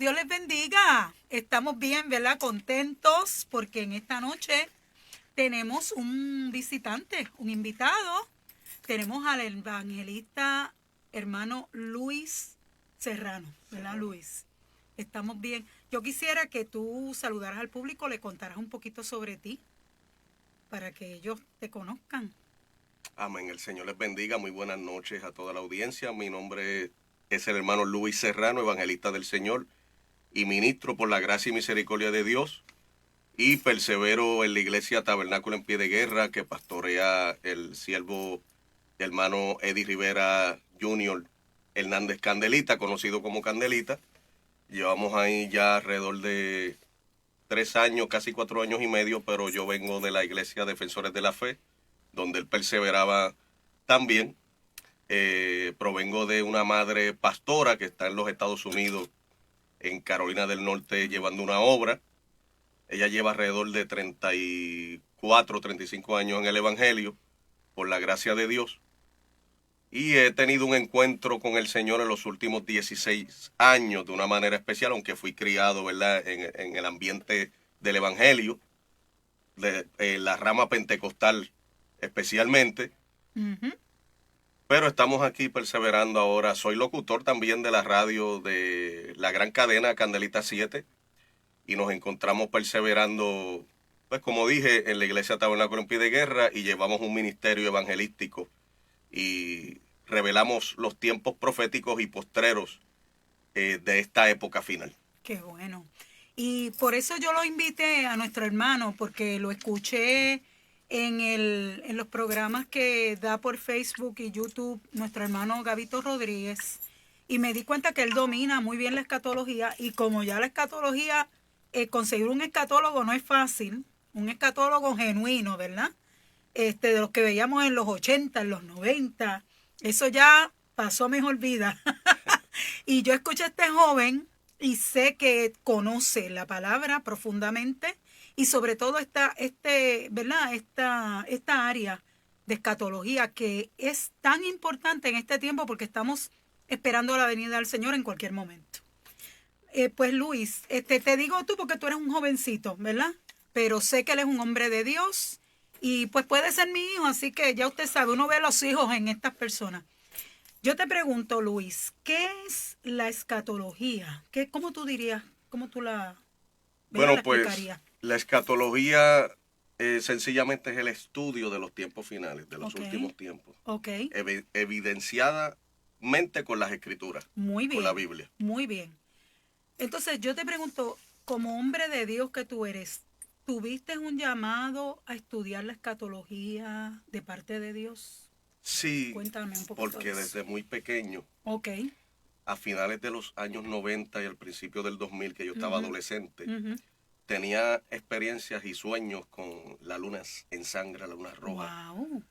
Dios les bendiga. Estamos bien, ¿verdad? Contentos porque en esta noche tenemos un visitante, un invitado. Tenemos al evangelista hermano Luis Serrano, ¿verdad, Luis? Estamos bien. Yo quisiera que tú saludaras al público, le contaras un poquito sobre ti para que ellos te conozcan. Amén. El Señor les bendiga. Muy buenas noches a toda la audiencia. Mi nombre es el hermano Luis Serrano, evangelista del Señor y ministro por la gracia y misericordia de Dios. Y persevero en la iglesia Tabernáculo en Pie de Guerra que pastorea el siervo hermano Eddie Rivera Jr. Hernández Candelita, conocido como Candelita. Llevamos ahí ya alrededor de 3 años, casi 4 años y medio, pero yo vengo de la iglesia Defensores de la Fe, donde él perseveraba también. Provengo de una madre pastora que está en los Estados Unidos, en Carolina del Norte, llevando una obra. Ella lleva alrededor de 34, 35 años en el Evangelio, por la gracia de Dios. Y he tenido un encuentro con el Señor en los últimos 16 años de una manera especial, aunque fui criado, ¿verdad?, en el ambiente del Evangelio, de la rama pentecostal especialmente. Uh-huh. Pero estamos aquí perseverando ahora. Soy locutor también de la radio de la gran cadena Candelita 7 y nos encontramos perseverando, pues como dije, en la iglesia Tabernáculo en Pie de Guerra y llevamos un ministerio evangelístico y revelamos los tiempos proféticos y postreros de esta época final. Qué bueno. Y por eso yo lo invité a nuestro hermano, porque lo escuché en los programas que da por Facebook y YouTube nuestro hermano Gabito Rodríguez, y me di cuenta que él domina muy bien la escatología, y como ya la escatología, conseguir un escatólogo no es fácil, un escatólogo genuino, ¿verdad? De los que veíamos en los 80, en los 90, eso ya pasó a mejor vida. Y yo escuché a este joven y sé que conoce la palabra profundamente y sobre todo ¿verdad? Esta área de escatología que es tan importante en este tiempo porque estamos esperando la venida del Señor en cualquier momento. Pues Luis, te digo tú porque tú eres un jovencito, ¿verdad? Pero sé que él es un hombre de Dios y pues puede ser mi hijo, así que ya usted sabe, uno ve a los hijos en estas personas. Yo te pregunto, Luis, ¿qué es la escatología? ¿Cómo tú dirías, cómo tú la Bueno, pues explicarías? la escatología sencillamente es el estudio de los tiempos finales, de los últimos tiempos, Ok, evidenciadamente con las escrituras, muy con la bien, Biblia. muy bien. Entonces yo te pregunto, como hombre de Dios que tú eres, ¿tuviste un llamado a estudiar la escatología de parte de Dios? Sí, Cuéntame un poquito porque de eso. desde muy pequeño, Ok. a finales de los años 90 y al principio del 2000, que yo estaba adolescente, Uh-huh. tenía experiencias y sueños con la luna en sangre, la luna roja. Wow.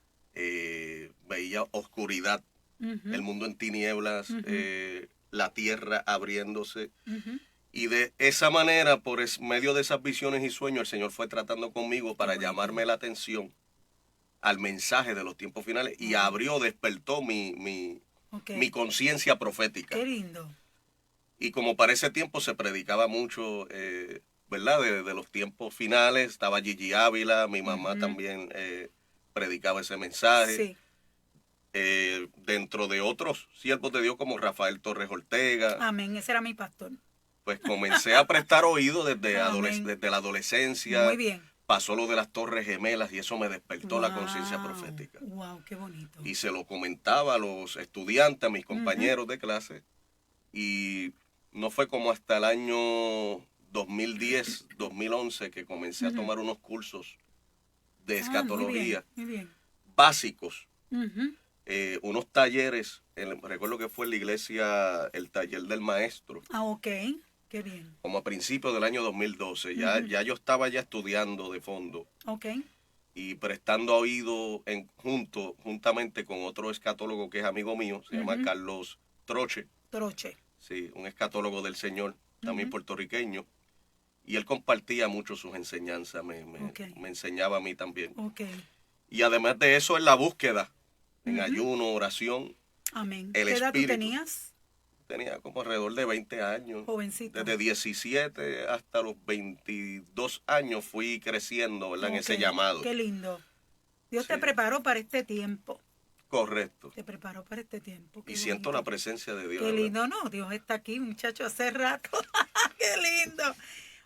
Veía oscuridad, el Uh-huh. mundo en tinieblas, Uh-huh. la tierra abriéndose. Uh-huh. Y de esa manera, por medio de esas visiones y sueños, el Señor fue tratando conmigo para llamarme la atención al mensaje de los tiempos finales y despertó mi Okay. conciencia profética. Qué lindo. Y como para ese tiempo se predicaba mucho, ¿verdad? De los tiempos finales, estaba Gigi Ávila, mi mamá también predicaba ese mensaje. Sí. Dentro de otros siervos de Dios como Rafael Torres Ortega, Amén. Ese era mi pastor. pues comencé a prestar oído desde Amén. desde la adolescencia. Muy bien. Pasó lo de las Torres Gemelas y eso me despertó la conciencia profética. Wow, qué bonito. Y se lo comentaba a los estudiantes, a mis compañeros de clase. Y no fue como hasta el año 2010, 2011 que comencé a tomar unos cursos de escatología Muy bien. básicos. Uh-huh. Unos talleres, recuerdo que fue en la iglesia el taller del maestro. Ok. Qué bien. Como a principios del año 2012. Ya yo estaba ya estudiando de fondo. Ok. Y prestando oído juntamente con otro escatólogo que es amigo mío, se llama Carlos Troche. Troche. Sí, un escatólogo del Señor, también puertorriqueño. Y él compartía mucho sus enseñanzas, me enseñaba a mí también. Ok. Y además de eso, en la búsqueda, en ayuno, oración. Amén. El ¿Qué edad tú espíritu. tenías? tenía como alrededor de 20 años. Jovencito. Desde 17 hasta los 22 años fui creciendo, ¿verdad? En ese Ok, llamado. qué lindo. Dios te Sí. preparó para este tiempo. Correcto. Te preparó para este tiempo. Qué Y siento bonito. la presencia de Dios. Qué ¿verdad? lindo, no, Dios está aquí, muchacho, hace rato. Qué lindo.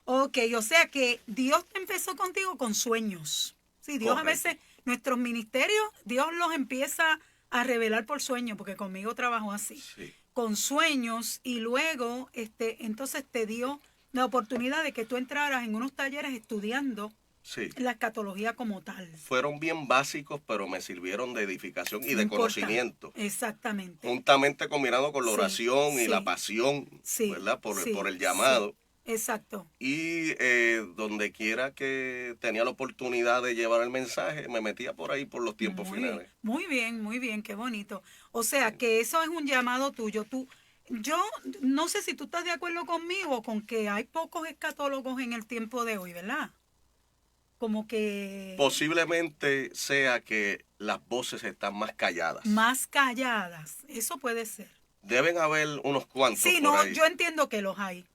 Ok, o sea que Dios empezó contigo con sueños. Sí, Dios Correcto. a veces, nuestros ministerios, Dios los empieza a revelar por sueños, porque conmigo trabajó así. Sí. Con sueños, y luego, entonces te dio la oportunidad de que tú entraras en unos talleres estudiando Sí. la escatología como tal. Fueron bien básicos, pero me sirvieron de edificación y No de importa. conocimiento. Exactamente. Juntamente combinado con la Sí, oración y sí, la pasión, sí, ¿verdad? Por sí, el llamado. sí, exacto. Y donde quiera que tenía la oportunidad de llevar el mensaje, me metía por ahí por los tiempos finales. Muy bien, qué bonito. O sea, que eso es un llamado tuyo. Yo no sé si tú estás de acuerdo conmigo con que hay pocos escatólogos en el tiempo de hoy, ¿verdad? Como que Posiblemente sea que las voces están más calladas. más calladas. Eso puede ser. Deben haber unos cuantos Sí, por no, ahí. yo entiendo que los hay.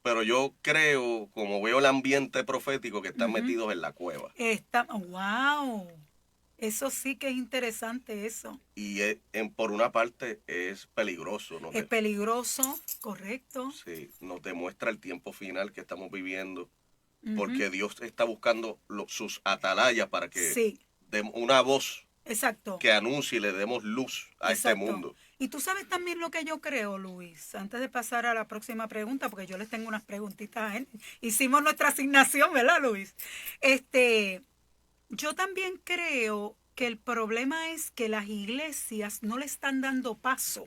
Pero yo creo, como veo el ambiente profético, que están Ujú. metidos en la cueva. Wow. Eso sí que es interesante eso. Y por una parte es peligroso. Es peligroso, correcto. Sí, nos demuestra el tiempo final que estamos viviendo. Ujú. Porque Dios está buscando sus atalayas para que Sí, demos una voz exacto. que anuncie y le demos luz a este Exacto. mundo. Y tú sabes también lo que yo creo, Luis, antes de pasar a la próxima pregunta, porque yo les tengo unas preguntitas. Hicimos nuestra asignación, ¿verdad, Luis? Yo también creo que el problema es que las iglesias no le están dando paso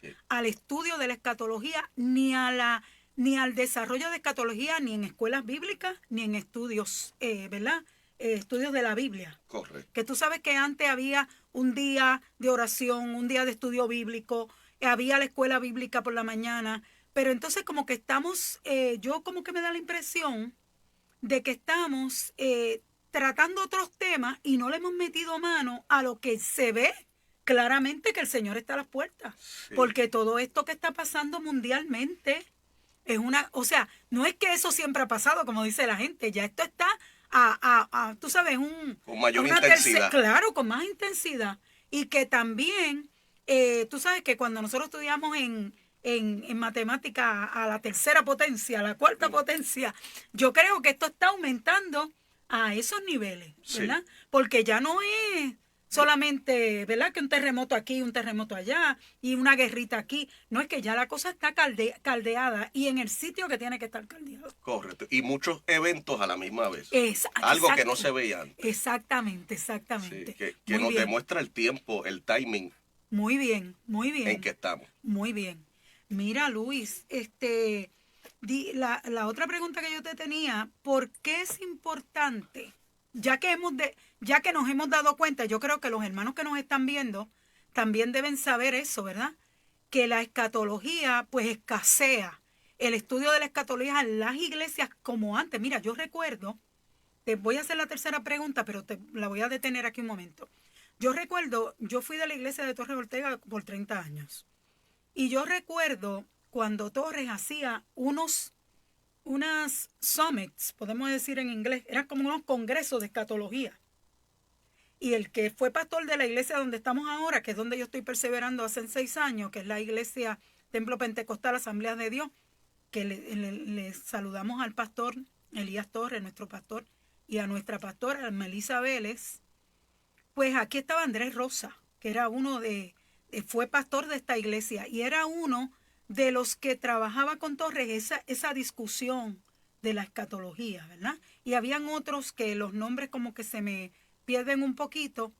Sí. al estudio de la escatología ni al desarrollo de escatología, ni en escuelas bíblicas, ni en estudios, ¿verdad? Estudios de la Biblia. Correcto. Que tú sabes que antes había un día de oración, un día de estudio bíblico, había la escuela bíblica por la mañana, pero entonces como que estamos, yo como que me da la impresión de que estamos tratando otros temas y no le hemos metido mano a lo que se ve claramente que el Señor está a las puertas. Sí. Porque todo esto que está pasando mundialmente es o sea, no es que eso siempre ha pasado, como dice la gente, ya esto está tú sabes, con mayor intensidad. Claro, con más intensidad. Y que también, tú sabes que cuando nosotros estudiamos en matemática a la tercera potencia, a la cuarta potencia, yo creo que esto está aumentando a esos niveles, ¿verdad? Sí. Porque ya no es solamente, ¿verdad? Que un terremoto aquí, un terremoto allá y una guerrita aquí. No, es que ya la cosa está caldeada y en el sitio que tiene que estar caldeado. Correcto. Y muchos eventos a la misma vez. Exacto. Algo que no se veía antes. Exactamente. Sí, que nos demuestra el tiempo, el timing. Muy bien. En que estamos. Muy bien. Mira, Luis, la otra pregunta que yo te tenía, ¿por qué es importante? Ya que nos hemos dado cuenta, yo creo que los hermanos que nos están viendo también deben saber eso, ¿verdad? Que la escatología pues escasea. El estudio de la escatología en las iglesias como antes. Mira, yo recuerdo, te voy a hacer la tercera pregunta, pero la voy a detener aquí un momento. Yo recuerdo, yo fui de la iglesia de Torres Ortega por 30 años. Y yo recuerdo cuando Torres hacía unas summits, podemos decir en inglés, eran como unos congresos de escatología. Y el que fue pastor de la iglesia donde estamos ahora, que es donde yo estoy perseverando hace 6 años, que es la iglesia Templo Pentecostal Asamblea de Dios, que le saludamos al pastor Elías Torres, nuestro pastor, y a nuestra pastora Melisa Vélez. Pues aquí estaba Andrés Rosa, que era fue pastor de esta iglesia y era uno de los que trabajaba con Torres esa discusión de la escatología, ¿verdad? Y habían otros que los nombres como que se me pierden un poquito,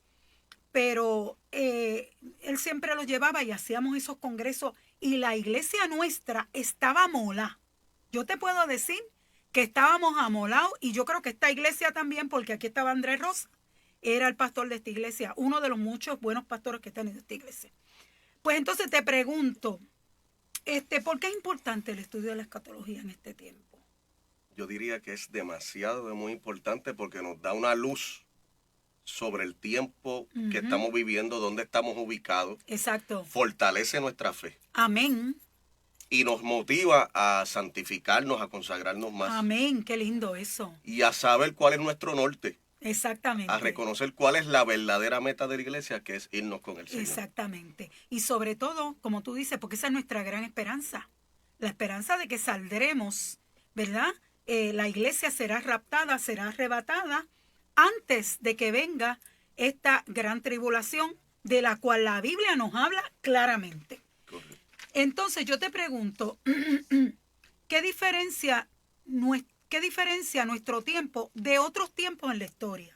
pero él siempre los llevaba y hacíamos esos congresos y la iglesia nuestra estaba mola. Yo te puedo decir que estábamos amolados y yo creo que esta iglesia también, porque aquí estaba Andrés Rosa, era el pastor de esta iglesia, uno de los muchos buenos pastores que está en esta iglesia. Pues entonces te pregunto, ¿por qué es importante el estudio de la escatología en este tiempo? Yo diría que es demasiado, muy importante porque nos da una luz sobre el tiempo que Ujú. estamos viviendo, dónde estamos ubicados, Exacto. fortalece nuestra fe Amén. y nos motiva a santificarnos, a consagrarnos más Amén. Qué lindo eso. y a saber cuál es nuestro norte, a Exactamente. reconocer cuál es la verdadera meta de la iglesia, que es irnos con el Señor. Exactamente. Y sobre todo, como tú dices, porque esa es nuestra gran esperanza. La esperanza de que saldremos, ¿verdad? La iglesia será raptada, será arrebatada antes de que venga esta gran tribulación de la cual la Biblia nos habla claramente. Correcto. Entonces yo te pregunto, ¿qué diferencia nuestro tiempo de otros tiempos en la historia?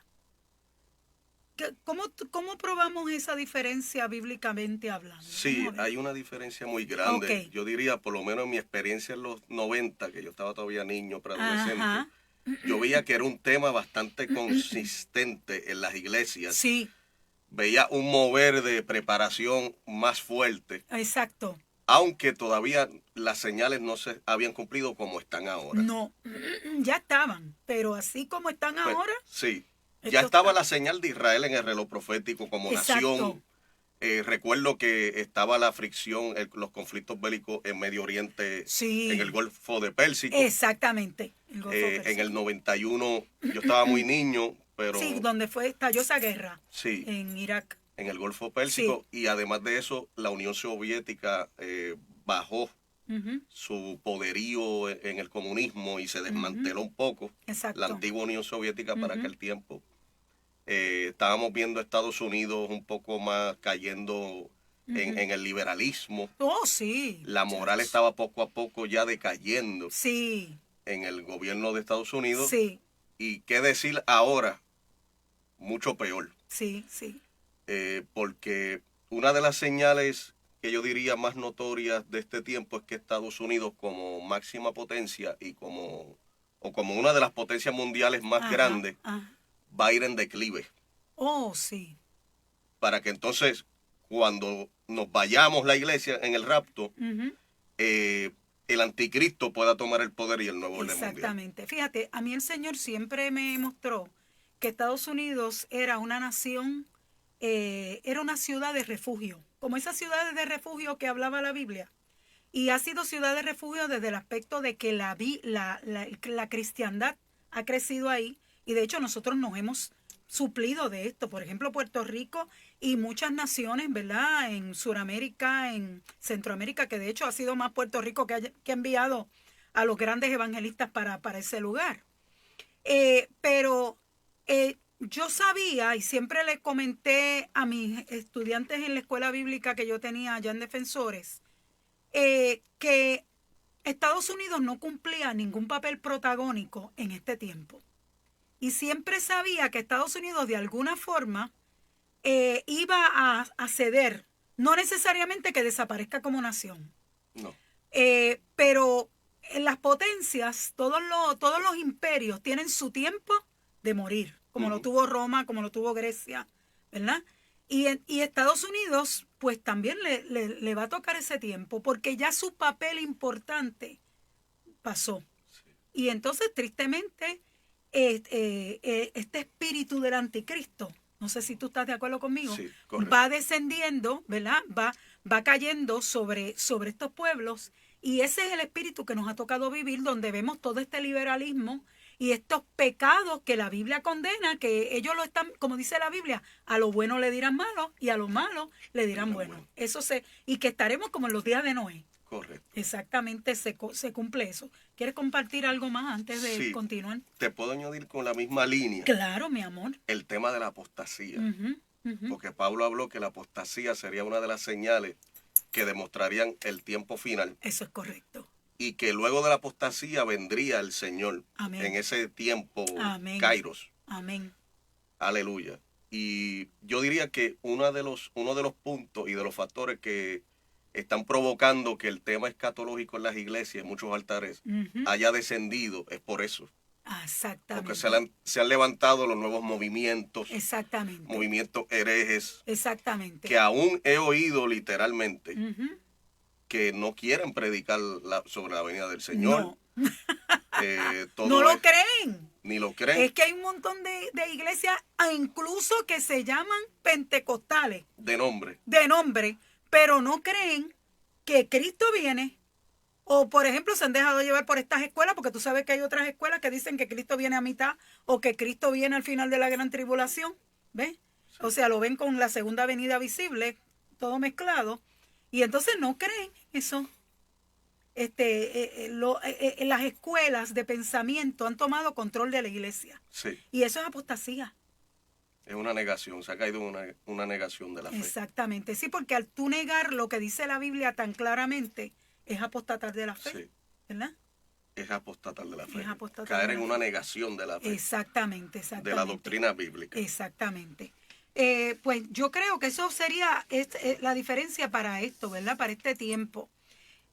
¿Cómo probamos esa diferencia bíblicamente hablando? Sí, Vamos a ver. hay una diferencia muy grande. Ok. Yo diría, por lo menos en mi experiencia en los 90, que yo estaba todavía niño, preadolescente, Ajá. yo veía que era un tema bastante consistente en las iglesias. Sí, Veía un mover de preparación más fuerte, exacto. aunque todavía las señales no se habían cumplido como están ahora. No, ya estaban, pero así como están Pues, ahora, sí, ya esto estaba está- la señal de Israel en el reloj profético como Exacto. nación. Recuerdo que estaba la fricción, los conflictos bélicos en Medio Oriente, Sí. en el Golfo de Pérsico. Exactamente. El Golfo En Pérsico. el 91 yo estaba muy niño, pero Sí, donde estalló esa guerra sí, en Irak. en el Golfo Pérsico. Y además de eso, la Unión Soviética bajó Ujú. su poderío en el comunismo y se desmanteló un poco. Exacto. La antigua Unión Soviética para Ujú. aquel tiempo. Estábamos viendo a Estados Unidos un poco más cayendo en el liberalismo. Oh, sí. La moral Chach. estaba poco a poco ya decayendo Sí, en el gobierno de Estados Unidos. sí, Y qué decir ahora, mucho peor. sí, sí. Porque una de las señales que yo diría más notorias de este tiempo es que Estados Unidos como máxima potencia y como una de las potencias mundiales más Ajá, grandes ajá. va a ir en declive. Oh, sí. Para que entonces cuando nos vayamos la iglesia en el rapto, Ujú. el anticristo pueda tomar el poder y el nuevo orden mundial. Exactamente. Fíjate, a mí el Señor siempre me mostró que Estados Unidos era una nación, era una ciudad de refugio, como esas ciudades de refugio que hablaba la Biblia. Y ha sido ciudad de refugio desde el aspecto de que la cristiandad ha crecido ahí. Y de hecho nosotros nos hemos suplido de esto. Por ejemplo, Puerto Rico y muchas naciones, ¿verdad? En Sudamérica, en Centroamérica, que de hecho ha sido más Puerto Rico que ha enviado a los grandes evangelistas para ese lugar. Pero yo sabía y siempre le comenté a mis estudiantes en la escuela bíblica que yo tenía allá en Defensores, que Estados Unidos no cumplía ningún papel protagónico en este tiempo. Y siempre sabía que Estados Unidos de alguna forma iba a ceder, no necesariamente que desaparezca como nación. No. Pero en las potencias, todos los imperios tienen su tiempo de morir, como lo tuvo Roma, como lo tuvo Grecia, ¿verdad? Y Estados Unidos, pues también le va a tocar ese tiempo, porque ya su papel importante pasó. Sí. Y entonces, tristemente, este espíritu del anticristo, no sé si tú estás de acuerdo conmigo, Sí, correcto. va descendiendo, ¿verdad? Va cayendo sobre estos pueblos, y ese es el espíritu que nos ha tocado vivir, donde vemos todo este liberalismo y estos pecados que la Biblia condena, que ellos lo están, como dice la Biblia, a lo bueno le dirán malo y a lo malo le dirán bueno. Y que estaremos como en los días de Noé. Correcto. Exactamente, se cumple eso. ¿Quieres compartir algo más antes de continuar? Te puedo añadir con la misma línea Claro, mi amor. el tema de la apostasía. Ujú, ujú. Porque Pablo habló que la apostasía sería una de las señales que demostrarían el tiempo final Eso es correcto. y que luego de la apostasía vendría el Señor. Amén. En ese tiempo, Amén. Kairos. Amén. Aleluya. Y yo diría que uno de los puntos y de los factores que están provocando que el tema escatológico en las iglesias, en muchos altares, Ujú. haya descendido, es por eso. Exactamente. Porque se han levantado los nuevos movimientos, Exactamente. movimientos herejes, Exactamente. que aún he oído literalmente Ujú. que no quieren predicar sobre la venida del Señor. No. Todo No lo es- creen. Ni lo creen. Es que hay un montón de iglesias, incluso que se llaman pentecostales. De nombre. De nombre, pero no creen que Cristo viene. O, por ejemplo, se han dejado llevar por estas escuelas, porque tú sabes que hay otras escuelas que dicen que Cristo viene a mitad o que Cristo viene al final de la gran tribulación. ¿Ves? Sí. O sea, lo ven con la segunda venida visible, todo mezclado. Y entonces no creen eso. Las escuelas de pensamiento han tomado control de la iglesia. Sí. Y eso es apostasía. Es una negación, se ha caído una negación de la fe. Exactamente, sí, porque al tú negar lo que dice la Biblia tan claramente, es apostatar de la fe, sí. ¿verdad? Es apostatar de la fe. Caer en una negación de la fe. Exactamente. De la doctrina bíblica. Exactamente. Pues yo creo que eso sería la diferencia para esto, ¿verdad? Para este tiempo.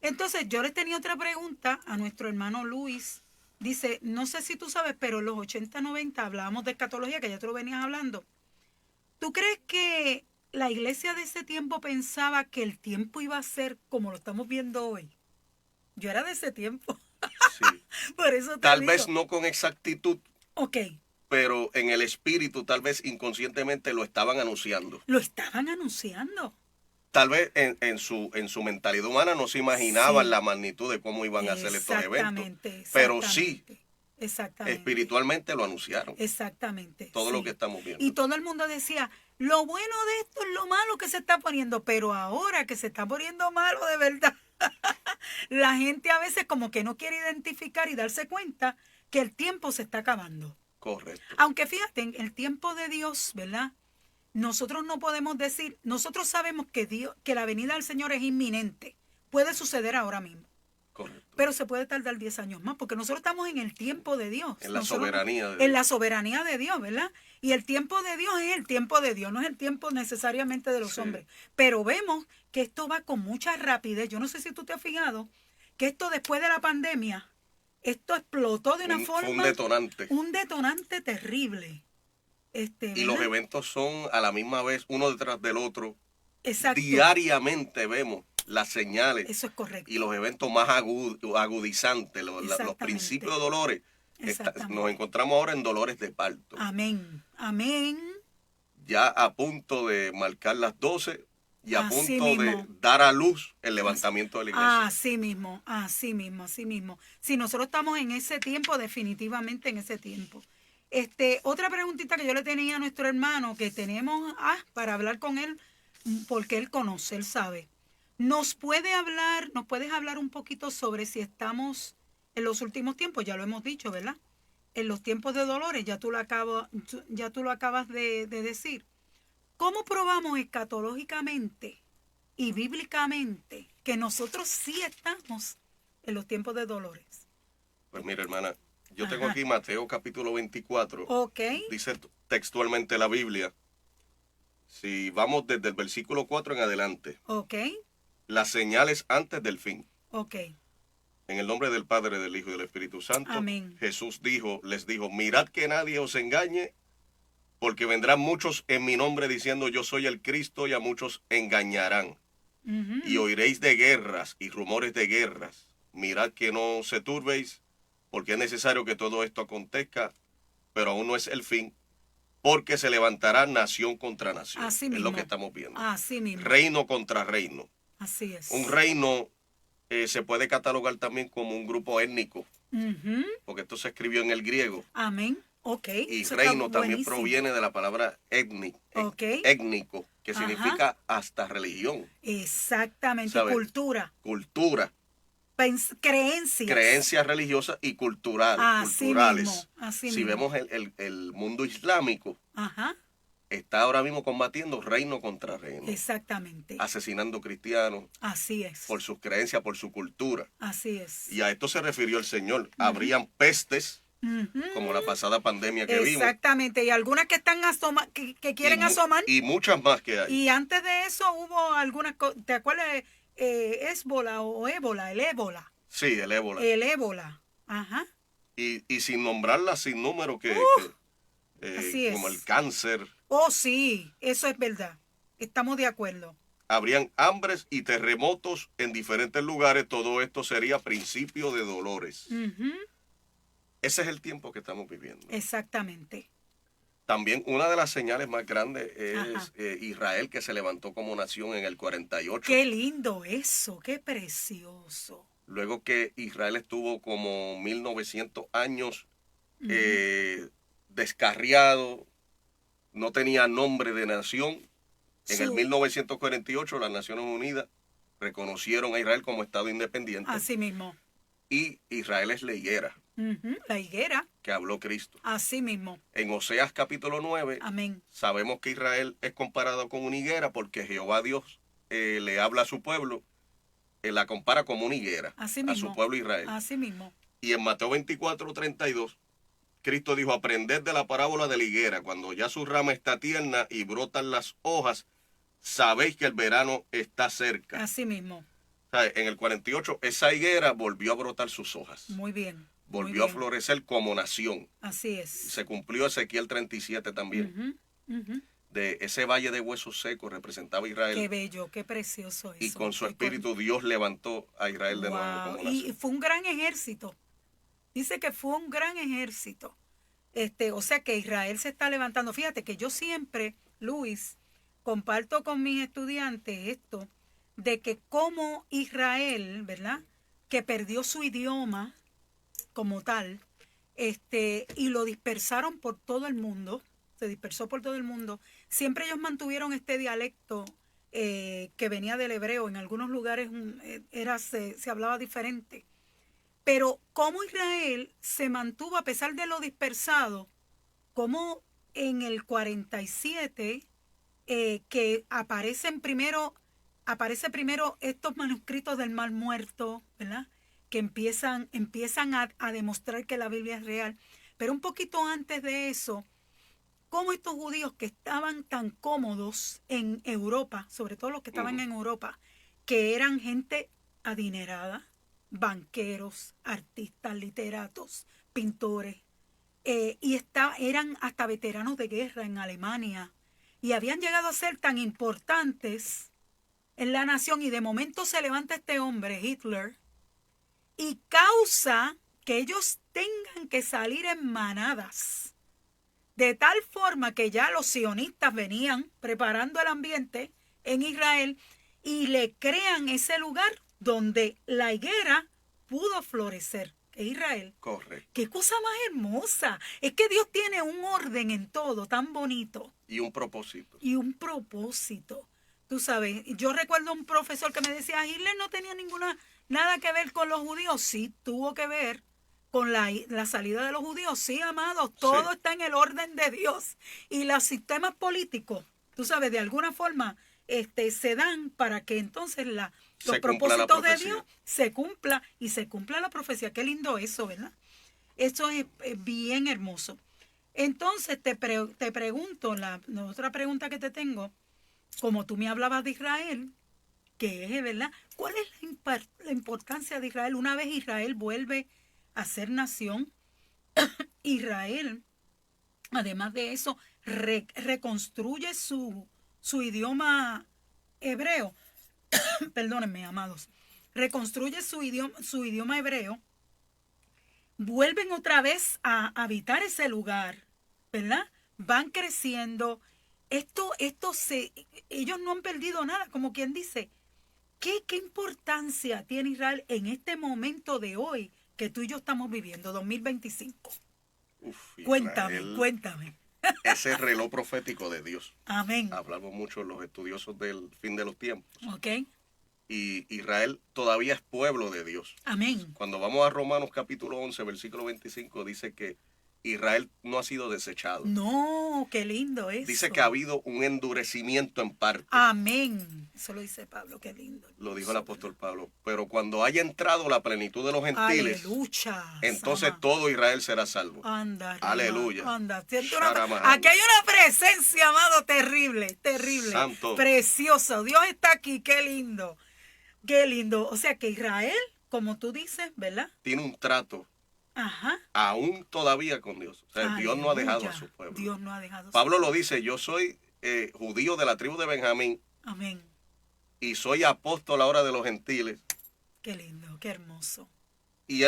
Entonces, yo les tenía otra pregunta a nuestro hermano Luis. Dice, no sé si tú sabes, pero en los 80, 90 hablábamos de escatología, que ya tú lo venías hablando. ¿Tú crees que la iglesia de ese tiempo pensaba que el tiempo iba a ser como lo estamos viendo hoy? Yo era de ese tiempo. Sí. Por eso te Tal digo. vez no con exactitud. Ok. Pero en el espíritu, tal vez inconscientemente lo estaban anunciando. Lo estaban anunciando. Tal vez en su mentalidad humana no se imaginaban la magnitud de cómo iban a hacer estos eventos. Pero sí, espiritualmente lo anunciaron. Exactamente. Todo lo que estamos viendo. Y todo el mundo decía, lo bueno de esto es lo malo que se está poniendo, pero ahora que se está poniendo malo de verdad, la gente a veces como que no quiere identificar y darse cuenta que el tiempo se está acabando. Correcto. Aunque fíjate, en el tiempo de Dios, ¿verdad? Nosotros no podemos decir, nosotros sabemos que la venida del Señor es inminente. Puede suceder ahora mismo. Correcto. Pero se puede tardar 10 años más, porque nosotros estamos en el tiempo de Dios. En la soberanía de Dios. En la soberanía de Dios, ¿verdad? Y el tiempo de Dios es el tiempo de Dios, no es el tiempo necesariamente de los hombres. Pero vemos que esto va con mucha rapidez. Yo no sé si tú te has fijado que esto después de la pandemia, esto explotó de una forma... Un detonante. Un detonante terrible. Y los eventos son a la misma vez, uno detrás del otro. Exacto. Diariamente vemos las señales. Eso es correcto. Y los eventos más agudizantes, los principios de dolores. Nos encontramos ahora en dolores de parto. Amén. Amén. Ya a punto de marcar las 12 y a así punto mismo. De dar a luz el levantamiento de la iglesia. Así mismo, así mismo, así mismo. Si nosotros estamos en ese tiempo, definitivamente en ese tiempo. Otra preguntita que yo le tenía a nuestro hermano, que tenemos para hablar con él, porque él conoce, él sabe. ¿Nos puedes hablar un poquito sobre si estamos en los últimos tiempos? Ya lo hemos dicho, ¿verdad? En los tiempos de dolores, ya tú lo acabas de decir. ¿Cómo probamos escatológicamente y bíblicamente que nosotros sí estamos en los tiempos de dolores? Pues mira, hermana, yo tengo aquí Mateo capítulo 24. Ok. Dice textualmente la Biblia. Si vamos desde el versículo 4 en adelante. Ok. Las señales antes del fin. Ok. En el nombre del Padre, del Hijo y del Espíritu Santo. Amén. Jesús les dijo, mirad que nadie os engañe, porque vendrán muchos en mi nombre diciendo yo soy el Cristo, y a muchos engañarán. Y oiréis de guerras y rumores de guerras. Mirad que no se turbéis, porque es necesario que todo esto acontezca, pero aún no es el fin, porque se levantará nación contra nación. Así mismo. Es lo que estamos viendo. Así mismo. Reino contra reino. Así es. Un reino se puede catalogar también como un grupo étnico, porque esto se escribió en el griego. Amén. Ok. Y reino también proviene de la palabra étnico, que significa hasta religión. Exactamente. ¿Sabes? Cultura. Cultura. Creencias. Creencias religiosas y culturales. Mismo, si vemos el mundo islámico, está ahora mismo combatiendo reino contra reino. Exactamente. Asesinando cristianos. Así es. Por sus creencias, por su cultura. Así es. Y a esto se refirió el Señor. Habrían pestes, como la pasada pandemia que vimos. Exactamente. Y algunas que están que quieren asomar. Y muchas más que hay. Y antes de eso hubo algunas cosas. ¿Te acuerdas? Ébola o ébola, el ébola. Sí, el ébola. El ébola. Y sin nombrarla, sin número así es. como el cáncer. Oh, sí, eso es verdad. Estamos de acuerdo. Habrían hambres y terremotos en diferentes lugares. Todo esto sería principio de dolores. Ese es el tiempo que estamos viviendo. Exactamente. También una de las señales más grandes Ajá. es Israel, que se levantó como nación en el 48. Qué lindo eso, qué precioso. Luego que Israel estuvo como 1900 años Ujú. descarriado, no tenía nombre de nación. En el Su, 1948 las Naciones Unidas reconocieron a Israel como Estado independiente así mismo. y Israel es la higuera Ujú, la higuera, que habló Cristo. así mismo. En Oseas capítulo 9 Amén. sabemos que Israel es comparado con una higuera porque Jehová Dios le habla a su pueblo, la compara como una higuera Así a su mismo. pueblo Israel. Así mismo. Y en Mateo 24:32 Cristo dijo: aprended de la parábola de la higuera, cuando ya su rama está tierna y brotan las hojas, sabéis que el verano está cerca. Así mismo. ¿Sabe? En el 48 esa higuera volvió a brotar sus hojas, Muy bien. Muy volvió a bien. florecer como nación. Así es. Se cumplió Ezequiel 37 también. Ujú, ujú. De ese valle de huesos secos representaba Qué Israel, bello, qué precioso eso. y con su Qué cor- espíritu Dios levantó a Israel de nuevo Wow. como Y nación. fue un gran ejército. Dice que fue un gran ejército. O sea que Israel se está levantando. Fíjate que yo siempre, Luis, comparto con mis estudiantes esto, de que como Israel, ¿verdad? Que perdió su idioma como tal, y lo dispersaron por todo el mundo, se dispersó por todo el mundo. Siempre ellos mantuvieron este dialecto que venía del hebreo. En algunos lugares se hablaba diferente. Pero cómo Israel se mantuvo a pesar de lo dispersado, como en el 47 que aparece primero estos manuscritos del Mar Muerto, ¿verdad? Que empiezan a demostrar que la Biblia es real. Pero un poquito antes de eso, cómo estos judíos que estaban tan cómodos en Europa, sobre todo los que estaban en Europa, que eran gente adinerada, banqueros, artistas, literatos, pintores, eran hasta veteranos de guerra en Alemania, y habían llegado a ser tan importantes en la nación, y de momento se levanta este hombre, Hitler, y causa que ellos tengan que salir en manadas, de tal forma que ya los sionistas venían preparando el ambiente en Israel y le crean ese lugar donde la higuera pudo florecer, que es Israel. Correcto. ¡Qué cosa más hermosa! Es que Dios tiene un orden en todo, tan bonito. Y un propósito. Y un propósito. Tú sabes, yo recuerdo un profesor que me decía, Hitler no tenía nada que ver con los judíos. Sí, tuvo que ver con la salida de los judíos. Sí, amados, todo Sí. está en el orden de Dios. Y los sistemas políticos, tú sabes, de alguna forma se dan para que entonces los Se cumpla la propósitos de profecía. Dios se cumpla y se cumpla la profecía. Qué lindo eso, ¿verdad? Eso es bien hermoso. Entonces te pregunto, la otra pregunta que te tengo, como tú me hablabas de Israel, que es, ¿verdad? ¿Cuál es la importancia de Israel? Una vez Israel vuelve a ser nación, Israel, además de eso, reconstruye su idioma hebreo. Perdónenme, amados. Reconstruye su idioma hebreo. Vuelven otra vez a habitar ese lugar, ¿verdad? Van creciendo. Ellos no han perdido nada, como quien dice. ¿Qué importancia tiene Israel en este momento de hoy que tú y yo estamos viviendo, 2025? Cuéntame, Israel, cuéntame. ese reloj profético de Dios. Amén. Hablamos mucho los estudiosos del fin de los tiempos. ¿Ok? Y Israel todavía es pueblo de Dios. Amén. Cuando vamos a Romanos capítulo 11, versículo 25, dice que Israel no ha sido desechado. No, qué lindo eso. Dice que ha habido un endurecimiento en parte. Amén. Eso lo dice Pablo, qué lindo. Lo dijo el apóstol Pablo. Pero cuando haya entrado la plenitud de los gentiles, aleluya, entonces Sama. todo Israel será salvo. Anda, Aleluya. Anda. Aquí Sharamahanda. hay una presencia, amado, terrible, terrible. Santo. Precioso. Dios está aquí, qué lindo. Qué lindo. O sea que Israel, como tú dices, ¿verdad? Tiene un trato Ajá. aún todavía con Dios. O sea, Dios no ha dejado Aleluya. a su pueblo. Dios no ha dejado a su Pablo lo pueblo. dice: yo soy judío de la tribu de Benjamín Amén. y soy apóstol ahora de los gentiles. Qué lindo, qué hermoso. Y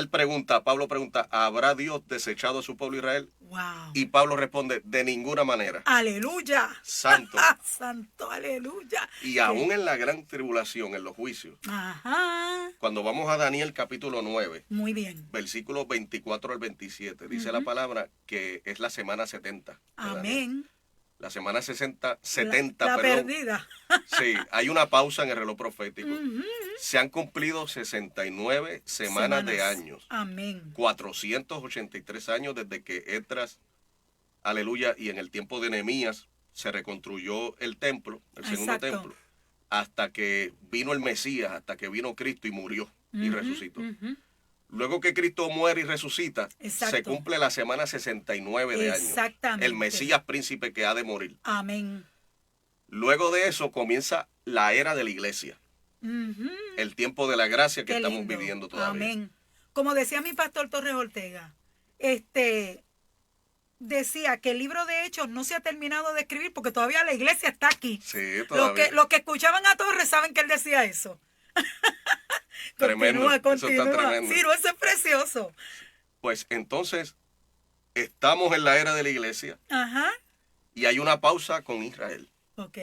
Pablo pregunta, ¿habrá Dios desechado a su pueblo Israel? Wow. Y Pablo responde, de ninguna manera. Aleluya. Santo. Santo, aleluya. Y aún en la gran tribulación, en los juicios, Ajá. cuando vamos a Daniel capítulo 9, Muy bien. versículos 24 al 27, dice la palabra que es la semana 70. Amén. La semana 70, La perdón. perdida. Sí, hay una pausa en el reloj profético. Se han cumplido 69 semanas de años. Amén. 483 años desde que Esdras, aleluya, y en el tiempo de Nehemías se reconstruyó el templo, el segundo templo, hasta que vino el Mesías, hasta que vino Cristo y murió y resucitó. Luego que Cristo muere y resucita, se cumple la semana 69 de años. Exactamente. El Mesías príncipe que ha de morir. Amén. Luego de eso comienza la era de la iglesia. El tiempo de la gracia que estamos viviendo todavía. Amén. Como decía mi pastor Torres Ortega, decía que el libro de Hechos no se ha terminado de escribir porque todavía la iglesia está aquí. Sí, todavía. Los que escuchaban a Torres saben que él decía eso. Tremendo. Continúa. Eso está tremendo. Sí, no, eso es precioso. Pues entonces, estamos en la era de la iglesia. Ajá. Y hay una pausa con Israel. Ok.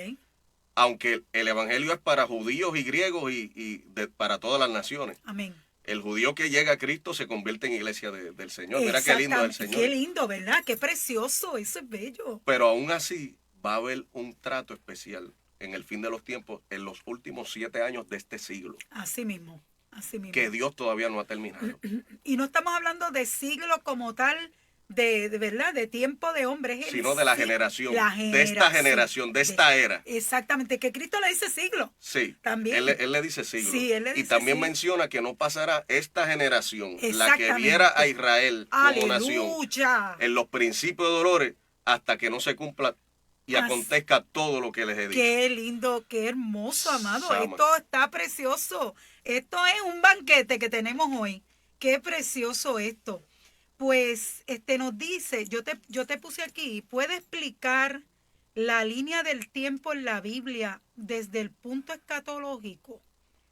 Aunque el evangelio es para judíos y griegos y para todas las naciones. Amén. El judío que llega a Cristo se convierte en iglesia del Señor. Mira qué lindo del Señor. Qué lindo, ¿verdad? Qué precioso. Eso es bello. Pero aún así va a haber un trato especial en el fin de los tiempos, en los últimos 7 años de este siglo. Así mismo. Así mismo. Que Dios todavía no ha terminado. Y no estamos hablando de siglo como tal, de verdad, de tiempo de hombres. Sino de la generación, de esta generación, de esta era. Exactamente, que Cristo le dice siglo. Sí, también. Él le dice siglo. Sí, él le dice y también siglo. menciona que no pasará esta generación, la que viera a Israel como nación, en los principios de dolores, hasta que no se cumpla y acontezca todo lo que les he dicho. Qué lindo, qué hermoso, amado. Sama. Esto está precioso. Esto es un banquete que tenemos hoy. Qué precioso esto. Pues nos dice, yo te puse aquí, ¿puede explicar la línea del tiempo en la Biblia desde el punto escatológico?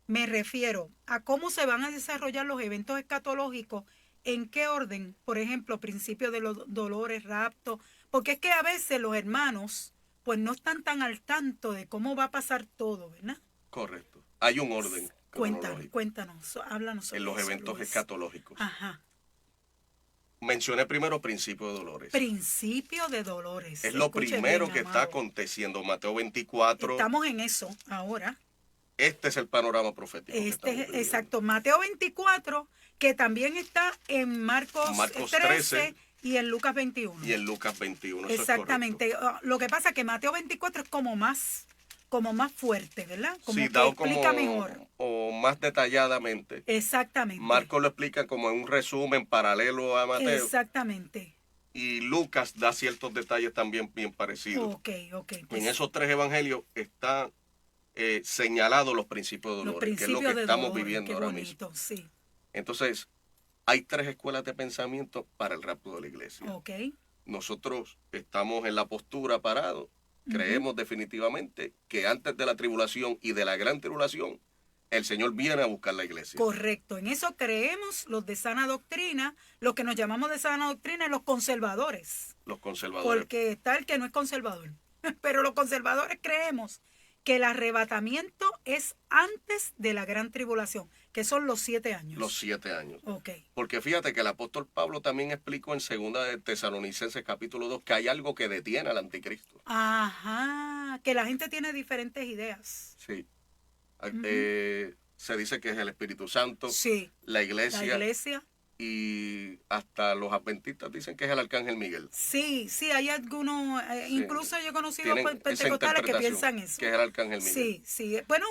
Me refiero a cómo se van a desarrollar los eventos escatológicos, en qué orden, por ejemplo, principio de los dolores, rapto, porque es que a veces los hermanos pues no están tan al tanto de cómo va a pasar todo, ¿verdad? Correcto. Hay un orden. Cuéntanos, háblanos sobre en los eso, eventos Luis. escatológicos. Ajá. Mencioné primero principio de dolores. Principio de dolores. Es lo Escuche primero bien, que amado. está aconteciendo. Mateo 24. Estamos en eso ahora. Este es el panorama profético. Exacto. Mateo 24, que también está en Marcos 13 y en Lucas 21. Y en Lucas 21. Exactamente. Lo que pasa es que Mateo 24 es como más fuerte, ¿verdad? Como sí, que explica mejor. O más detalladamente. Exactamente. Marcos lo explica como en un resumen paralelo a Mateo. Exactamente. Y Lucas da ciertos detalles también bien parecidos. Ok. En esos 3 evangelios están señalados los principios de dolores, que es lo que estamos viviendo ahora mismo. Sí. Entonces, hay 3 escuelas de pensamiento para el rapto de la iglesia. Ok. Nosotros estamos en la postura parados. Creemos definitivamente que antes de la tribulación y de la gran tribulación, el Señor viene a buscar la iglesia. Correcto. En eso creemos los de sana doctrina, los que nos llamamos de sana doctrina y los conservadores. Los conservadores. Porque está el que no es conservador. Pero los conservadores creemos que el arrebatamiento es antes de la gran tribulación, que son los 7 años. Los 7 años. Ok. Porque fíjate que el apóstol Pablo también explicó en 2 de Tesalonicenses capítulo 2 que hay algo que detiene al anticristo. Ajá, que la gente tiene diferentes ideas. Sí. Se dice que es el Espíritu Santo, sí, la iglesia, y hasta los adventistas dicen que es el Arcángel Miguel. Sí, hay algunos, incluso yo he conocido tienen pentecostales que piensan eso. Que es el Arcángel Miguel. Sí. Bueno,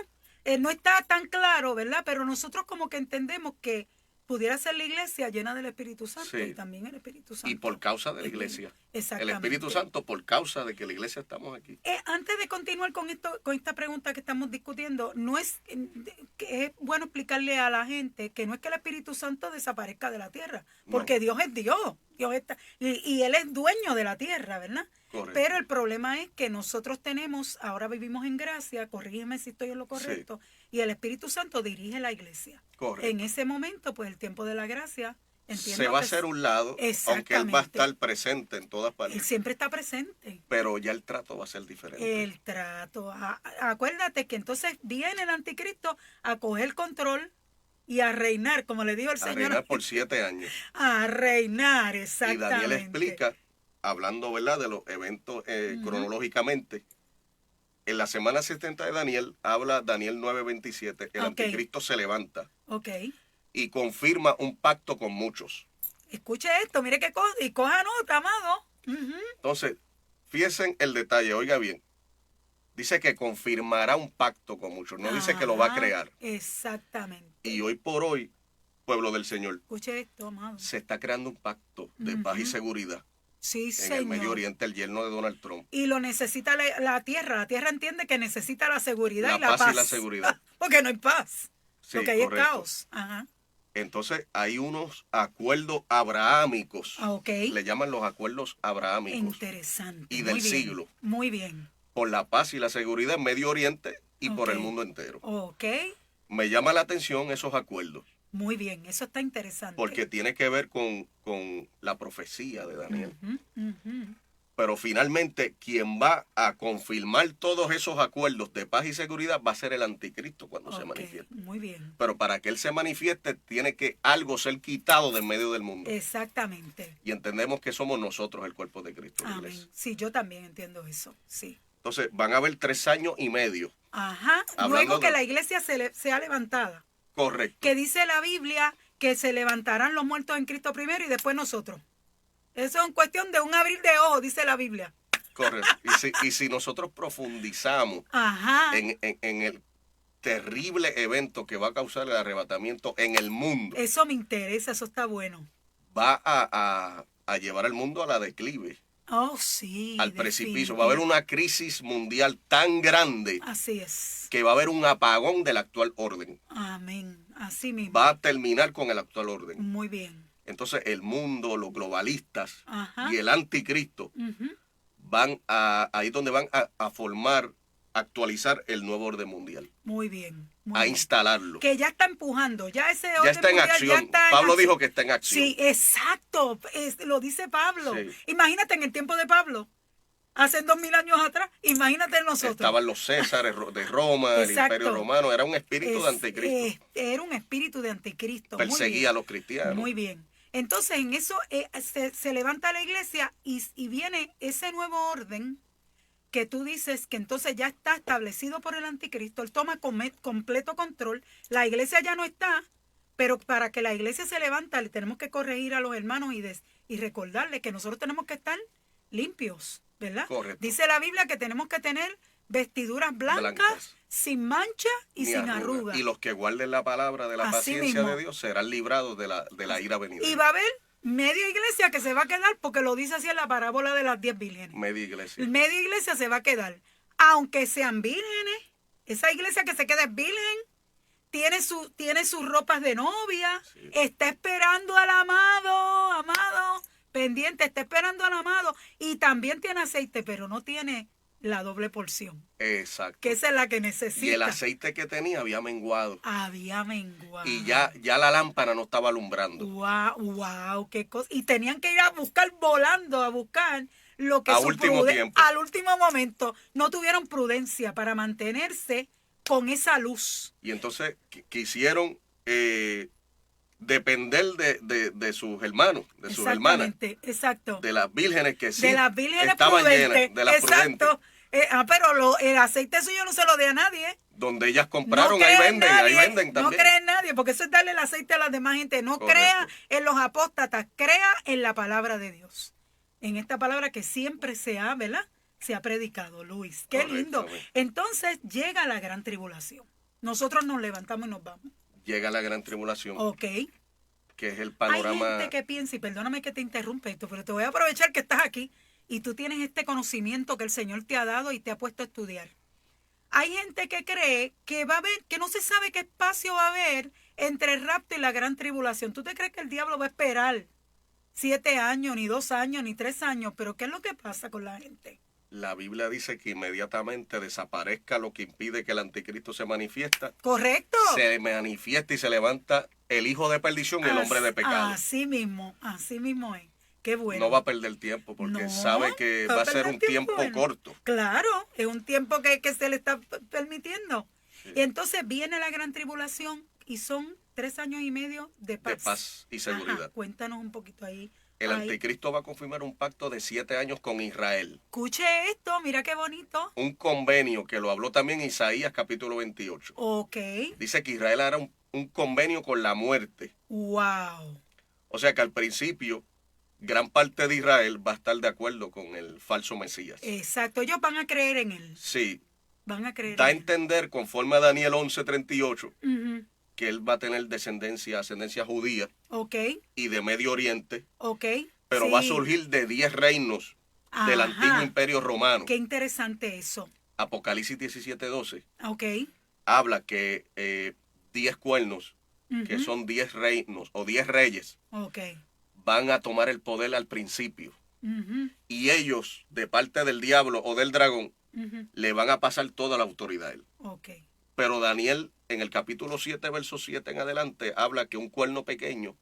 no está tan claro, ¿verdad? Pero nosotros como que entendemos que pudiera ser la iglesia llena del Espíritu Santo y también el Espíritu Santo. Y por causa de la iglesia. Exactamente. El Espíritu Santo por causa de que la iglesia estamos aquí. Antes de continuar con esta pregunta que estamos discutiendo, que es bueno explicarle a la gente que no es que el Espíritu Santo desaparezca de la tierra, porque Dios es Dios. Dios está, y Él es dueño de la tierra, ¿verdad? Correcto. Pero el problema es que nosotros ahora vivimos en gracia, corrígeme si estoy en lo correcto, y el Espíritu Santo dirige la iglesia. Correcto. En ese momento, pues el tiempo de la gracia, entiendo se va a que hacer un lado, aunque Él va a estar presente en todas Él partes. siempre está presente. Pero ya el trato va a ser diferente. El trato. Acuérdate que entonces viene el anticristo a coger control y a reinar, como le dijo el Señor. A reinar por 7 años. A reinar, Y exactamente. Daniel explica, hablando, ¿verdad?, de los eventos cronológicamente. En la semana 70 de Daniel, habla Daniel 9:27, el anticristo se levanta y confirma un pacto con muchos. Escuche esto, mire qué cosa, y coja nota, amado. Entonces, fíjense el detalle, oiga bien. Dice que confirmará un pacto con muchos, no dice que lo va a crear. Exactamente. Y hoy por hoy, pueblo del Señor, escuche esto, amado, se está creando un pacto de paz y seguridad. Sí, en señor. el Medio Oriente, el yerno de Donald Trump. Y lo necesita la tierra. La tierra entiende que necesita la seguridad y la paz. La paz y la seguridad. Porque no hay paz. Sí, porque hay correcto. caos. Ajá. Entonces hay unos acuerdos abrahámicos. Le llaman los acuerdos abrahámicos. Interesante. Y del siglo. Muy bien. Por la paz y la seguridad en Medio Oriente y por el mundo entero. Me llama la atención esos acuerdos. Muy bien, eso está interesante. Porque tiene que ver con la profecía de Daniel. Pero finalmente quien va a confirmar todos esos acuerdos de paz y seguridad va a ser el anticristo cuando se manifieste. Muy bien. Pero para que él se manifieste tiene que algo ser quitado del medio del mundo. Exactamente. Y entendemos que somos nosotros el cuerpo de Cristo. Amén. Sí, yo también entiendo eso. Sí. Entonces van a haber 3 años y medio. Ajá. Luego que la iglesia sea levantada. Correcto. Que dice la Biblia que se levantarán los muertos en Cristo primero y después nosotros. Eso es cuestión de un abrir de ojos, dice la Biblia. Correcto. Y si nosotros profundizamos en el terrible evento que va a causar el arrebatamiento en el mundo. Eso me interesa, eso está bueno. Va a llevar al mundo a la declive. Oh, sí. Al precipicio. Va a haber una crisis mundial tan grande. Así es. Que va a haber un apagón del actual orden. Amén. Así mismo. Va a terminar con el actual orden. Muy bien. Entonces el mundo, los globalistas y el anticristo ahí es donde van a formar, actualizar el nuevo orden mundial. Muy bien. Instalarlo. Que ya está empujando, ya ese orden ya está en acción. Pablo dijo que está en acción. Sí, exacto. Lo dice Pablo. Sí. Imagínate en el tiempo de Pablo. Hace 2000 años atrás, imagínate nosotros. Estaban los Césares de Roma, el Imperio Romano. Era un espíritu de anticristo. Era un espíritu de anticristo. Perseguía a los cristianos. Muy bien. Entonces, en eso se levanta la iglesia y viene ese nuevo orden que tú dices que entonces ya está establecido por el anticristo. Él toma completo control. La iglesia ya no está, pero para que la iglesia se levanta, le tenemos que corregir a los hermanos y recordarles que nosotros tenemos que estar limpios, ¿verdad? Correcto. Dice la Biblia que tenemos que tener vestiduras blancas, sin mancha y sin arruga. Y los que guarden la palabra de la paciencia de Dios serán librados de la ira venidera. Y va a haber media iglesia que se va a quedar, porque lo dice así en la parábola de las 10 vírgenes. Media iglesia. Media iglesia se va a quedar. Aunque sean vírgenes, esa iglesia que se queda es virgen, tiene sus ropas de novia, está esperando al amado, pendiente, está esperando al amado, y también tiene aceite, pero no tiene la doble porción. Exacto. Que esa es la que necesita. Y el aceite que tenía había menguado. Y ya la lámpara no estaba alumbrando. Wow, qué cosa. Y tenían que ir a buscar, volando a buscar lo que al último momento. No tuvieron prudencia para mantenerse con esa luz. Y entonces quisieron depender de sus hermanos, de sus hermanas. Exacto. De las vírgenes que sí estaban llenas, de las prudentes. Pero el aceite suyo no se lo dé a nadie. Donde ellas compraron, ahí venden también. No cree en nadie, porque eso es darle el aceite a las demás gente. No crea en los apóstatas, crea en la palabra de Dios. En esta palabra que siempre se ha predicado, Luis. Qué lindo. Entonces llega la gran tribulación. Nosotros nos levantamos y nos vamos. Llega la gran tribulación. Ok. Que es el panorama. Hay gente que piensa, y perdóname que te interrumpa esto, pero te voy a aprovechar que estás aquí y tú tienes este conocimiento que el Señor te ha dado y te ha puesto a estudiar. Hay gente que cree que va a haber, que no se sabe qué espacio va a haber entre el rapto y la gran tribulación. ¿Tú te crees que el diablo va a esperar 7 años, ni 2 años, ni 3 años? Pero ¿qué es lo que pasa con la gente? La Biblia dice que inmediatamente desaparezca lo que impide que el anticristo se manifiesta. Correcto. Se manifiesta y se levanta el hijo de perdición y el hombre de pecado. Así mismo es. Qué bueno. No va a perder tiempo porque sabe que va a ser un tiempo corto. Claro, es un tiempo que se le está permitiendo. Sí. Y entonces viene la gran tribulación y son 3 años y medio de paz. De paz y seguridad. Ajá, cuéntanos un poquito ahí. El anticristo va a confirmar un pacto de 7 años con Israel. Escuche esto, mira qué bonito. Un convenio que lo habló también Isaías capítulo 28. Ok. Dice que Israel hará un convenio con la muerte. Wow. O sea que al principio gran parte de Israel va a estar de acuerdo con el falso Mesías. Exacto, ellos van a creer en él. Sí. Van a creer. Da a entender, conforme a Daniel 11:38, que él va a tener ascendencia judía. Ok. Y de Medio Oriente. Ok. Pero sí, va a surgir de 10 reinos del antiguo imperio romano. Qué interesante eso. Apocalipsis 17:12. Ok. Habla que 10 cuernos, que son 10 reinos o 10 reyes, van a tomar el poder al principio. Y ellos, de parte del diablo o del dragón, le van a pasar toda la autoridad a él. Pero Daniel, en el capítulo 7, verso 7 en adelante, habla que un cuerno pequeño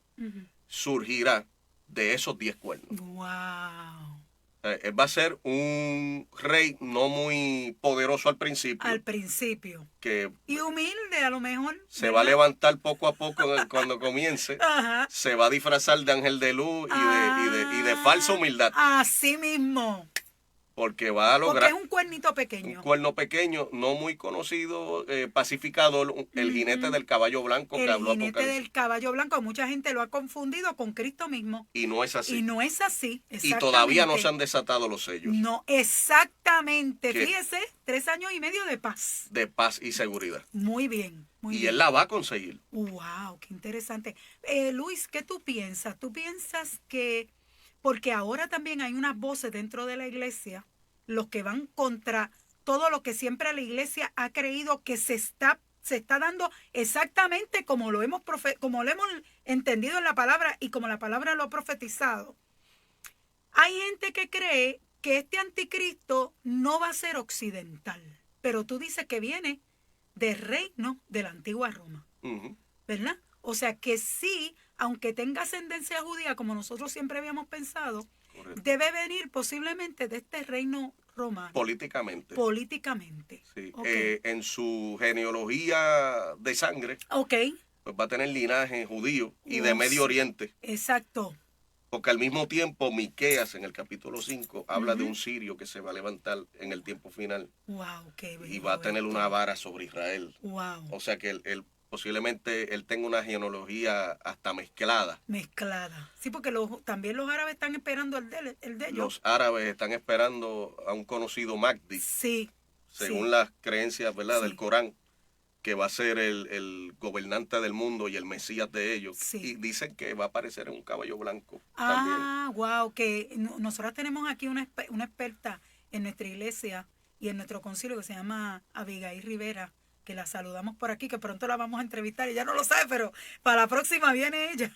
surgirá de esos 10 cuernos. ¡Wow! Él va a ser un rey no muy poderoso al principio. Al principio. Que y humilde, a lo mejor. Se va a levantar poco a poco cuando comience. Ajá. Se va a disfrazar de ángel de luz y de falsa humildad. Así mismo. Porque va a lograr... Porque es un cuernito pequeño. Un cuerno pequeño, no muy conocido, pacificador, el jinete del caballo blanco que habló Apocalipsis. El jinete del caballo blanco, mucha gente lo ha confundido con Cristo mismo. Y no es así. Y no es así, y todavía no se han desatado los sellos. No, exactamente. Fíjese, 3 años y medio de paz. De paz y seguridad. Muy bien, muy bien. Y él la va a conseguir. ¡Wow! ¡Qué interesante! Luis, ¿qué tú piensas? ¿Tú piensas que... Porque ahora también hay unas voces dentro de la iglesia, los que van contra todo lo que siempre la iglesia ha creído que se está dando exactamente como lo hemos entendido en la palabra y como la palabra lo ha profetizado. Hay gente que cree que este anticristo no va a ser occidental, pero tú dices que viene del reino de la antigua Roma, ¿verdad? O sea que sí, aunque tenga ascendencia judía, como nosotros siempre habíamos pensado, correcto, debe venir posiblemente de este reino romano. Políticamente. Políticamente. Sí. Okay. En su genealogía de sangre, pues va a tener linaje judío y de Medio Oriente. Exacto. Porque al mismo tiempo, Miqueas en el capítulo 5 habla de un sirio que se va a levantar en el tiempo final. Wow, qué bello. Y va a tener una vara sobre Israel. Wow. O sea que él posiblemente él tenga una genealogía hasta mezclada. Mezclada. Sí, porque también los árabes están esperando el de ellos. Los árabes están esperando a un conocido Mahdi. Sí. Según las creencias, ¿verdad?, del Corán, que va a ser el gobernante del mundo y el Mesías de ellos. Sí. Y dicen que va a aparecer en un caballo blanco. Wow, que nosotros tenemos aquí una experta en nuestra iglesia y en nuestro concilio que se llama Abigail Rivera, que la saludamos por aquí, que pronto la vamos a entrevistar. Ella no lo sabe, pero para la próxima viene ella.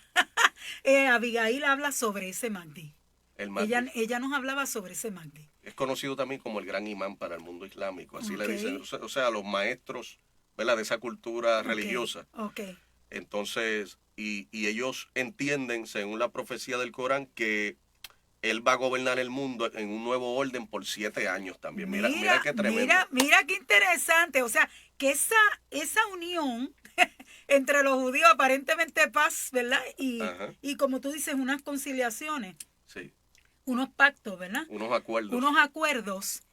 Abigail habla sobre ese Mahdi. El Mahdi. Ella nos hablaba sobre ese Mahdi. Es conocido también como el gran imán para el mundo islámico, así le dicen. O sea, los maestros, ¿verdad?, de esa cultura religiosa. Entonces, y ellos entienden, según la profecía del Corán, que él va a gobernar el mundo en un nuevo orden por 7 años también. Mira qué tremendo. Mira qué interesante. O sea, que esa unión entre los judíos, aparentemente paz, ¿verdad? Y como tú dices, unas conciliaciones. Sí. Unos pactos, ¿verdad? Unos acuerdos. Unos acuerdos.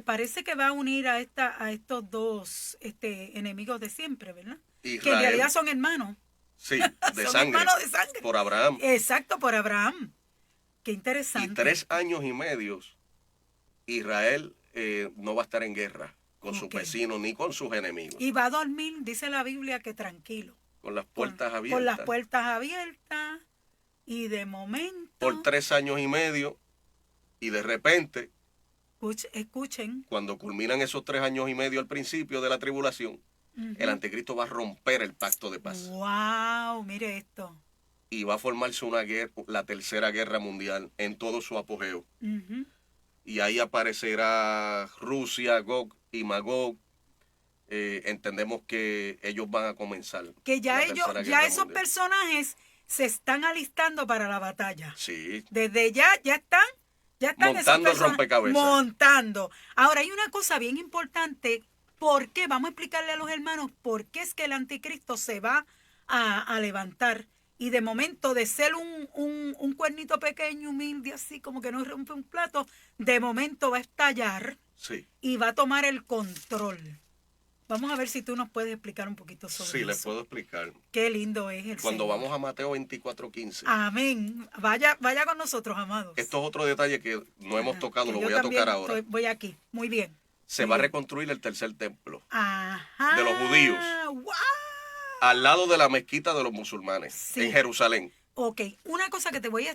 Parece que va a unir a estos dos enemigos de siempre, ¿verdad? Israel, que en realidad son hermanos. Sí, de son sangre. Hermanos de sangre. Por Abraham. Exacto, por Abraham. Qué interesante. Y 3 años y medio, Israel no va a estar en guerra con sus vecinos ni con sus enemigos. Y va a dormir, dice la Biblia, que tranquilo. Con las puertas abiertas. Con las puertas abiertas. Y de momento... Por 3 años y medio. Y de repente... Escuchen. Cuando culminan esos 3 años y medio al principio de la tribulación, el anticristo va a romper el pacto de paz. ¡Wow! Mire esto. Y va a formarse una guerra, la tercera guerra mundial, en todo su apogeo. y ahí aparecerá Rusia, Gog y Magog. Entendemos que ellos van a comenzar. Que ya la ellos, Tercera ya Guerra esos Mundial. personajes se están alistando para la batalla. Sí, Desde ya están esos montando el personajes rompecabezas. montando. Ahora hay una cosa bien importante. ¿Por qué? Vamos a explicarle a los hermanos por qué es que el anticristo se va a levantar. Y de momento, de ser un cuernito pequeño, humilde, así como que no rompe un plato, de momento va a estallar Sí, y va a tomar el control. Vamos a ver si tú nos puedes explicar un poquito sobre sí, eso. les puedo explicar. Qué lindo es el Cuando Señor. vamos a Mateo 24:15. Amén. Vaya con nosotros, amados. Esto es otro detalle que no hemos Ajá, tocado, que lo yo voy a también tocar ahora. voy aquí. Muy bien. Se Muy va a bien. reconstruir el tercer templo, Ajá. de los judíos. ¡Wow! al lado de la mezquita de los musulmanes, Sí. en Jerusalén. Ok, una cosa que te voy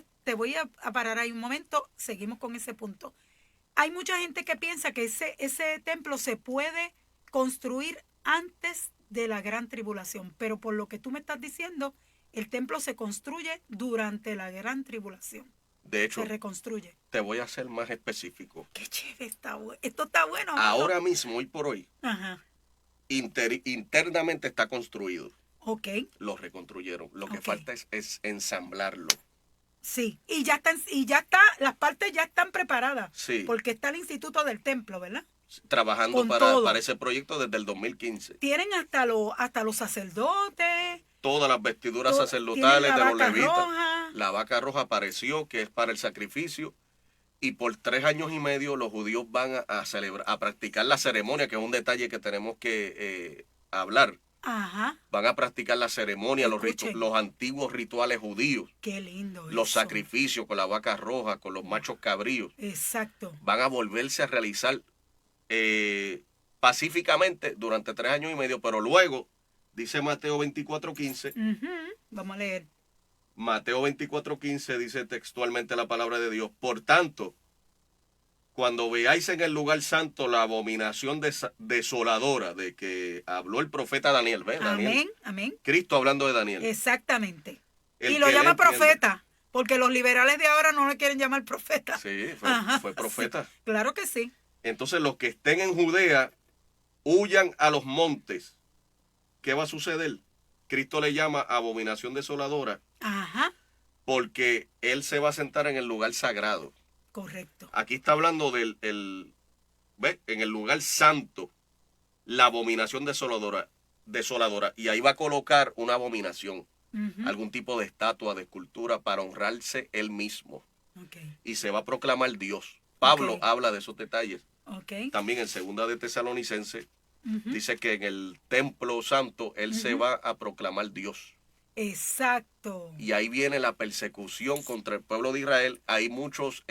a parar ahí un momento, seguimos con ese punto. Hay mucha gente que piensa que ese templo se puede construir antes de la gran tribulación, pero por lo que tú me estás diciendo, el templo se construye durante la gran tribulación. De hecho, Se reconstruye. te voy a ser más específico. Qué chévere está. Esto está bueno. ¿no? Ahora mismo, hoy por hoy, Ajá. internamente está construido. Ok. Lo reconstruyeron. Lo que Ok. falta es ensamblarlo. Sí, y ya las partes ya están preparadas. Sí. Porque está el Instituto del Templo, ¿verdad? Trabajando Con todo. para ese proyecto desde el 2015. Tienen hasta los sacerdotes. Todas las vestiduras Tienen sacerdotales la de los vaca levitas. roja. La vaca roja apareció, que es para el sacrificio. Y por 3 años y medio los judíos van a celebrar, a practicar la ceremonia, que es un detalle que tenemos que hablar. Ajá. Van a practicar la ceremonia, Escuchen. los antiguos rituales judíos, Qué lindo. los eso. sacrificios con la vaca roja, con los machos cabríos. Exacto. Van a volverse a realizar pacíficamente durante 3 años y medio, pero luego, dice Mateo 24:15, Ujú. Vamos a leer. Mateo 24:15 dice textualmente la palabra de Dios: por tanto, cuando veáis en el lugar santo la abominación desoladora de que habló el profeta Daniel, ¿ves? Daniel, Amén. Amén. Cristo hablando de Daniel. Exactamente. El Y lo que le llama entiende. profeta, porque los liberales de ahora no le quieren llamar profeta. Sí, Ajá, fue profeta. sí, claro que sí. Entonces los que estén en Judea, huyan a los montes. ¿Qué va a suceder? Cristo le llama abominación desoladora Ajá. porque Él se va a sentar en el lugar sagrado. Correcto. Aquí está hablando ¿ves? En el lugar santo, la abominación desoladora. Y ahí va a colocar una abominación, Ujú. algún tipo de estatua, de escultura, para honrarse Él mismo. Ok. Y se va a proclamar Dios. Pablo Ok. habla de esos detalles. Ok. También en 2 de Tesalonicenses Ujú. dice que en el templo santo Él se va a proclamar Dios. Exacto. Y ahí viene la persecución contra el pueblo de Israel. Hay muchos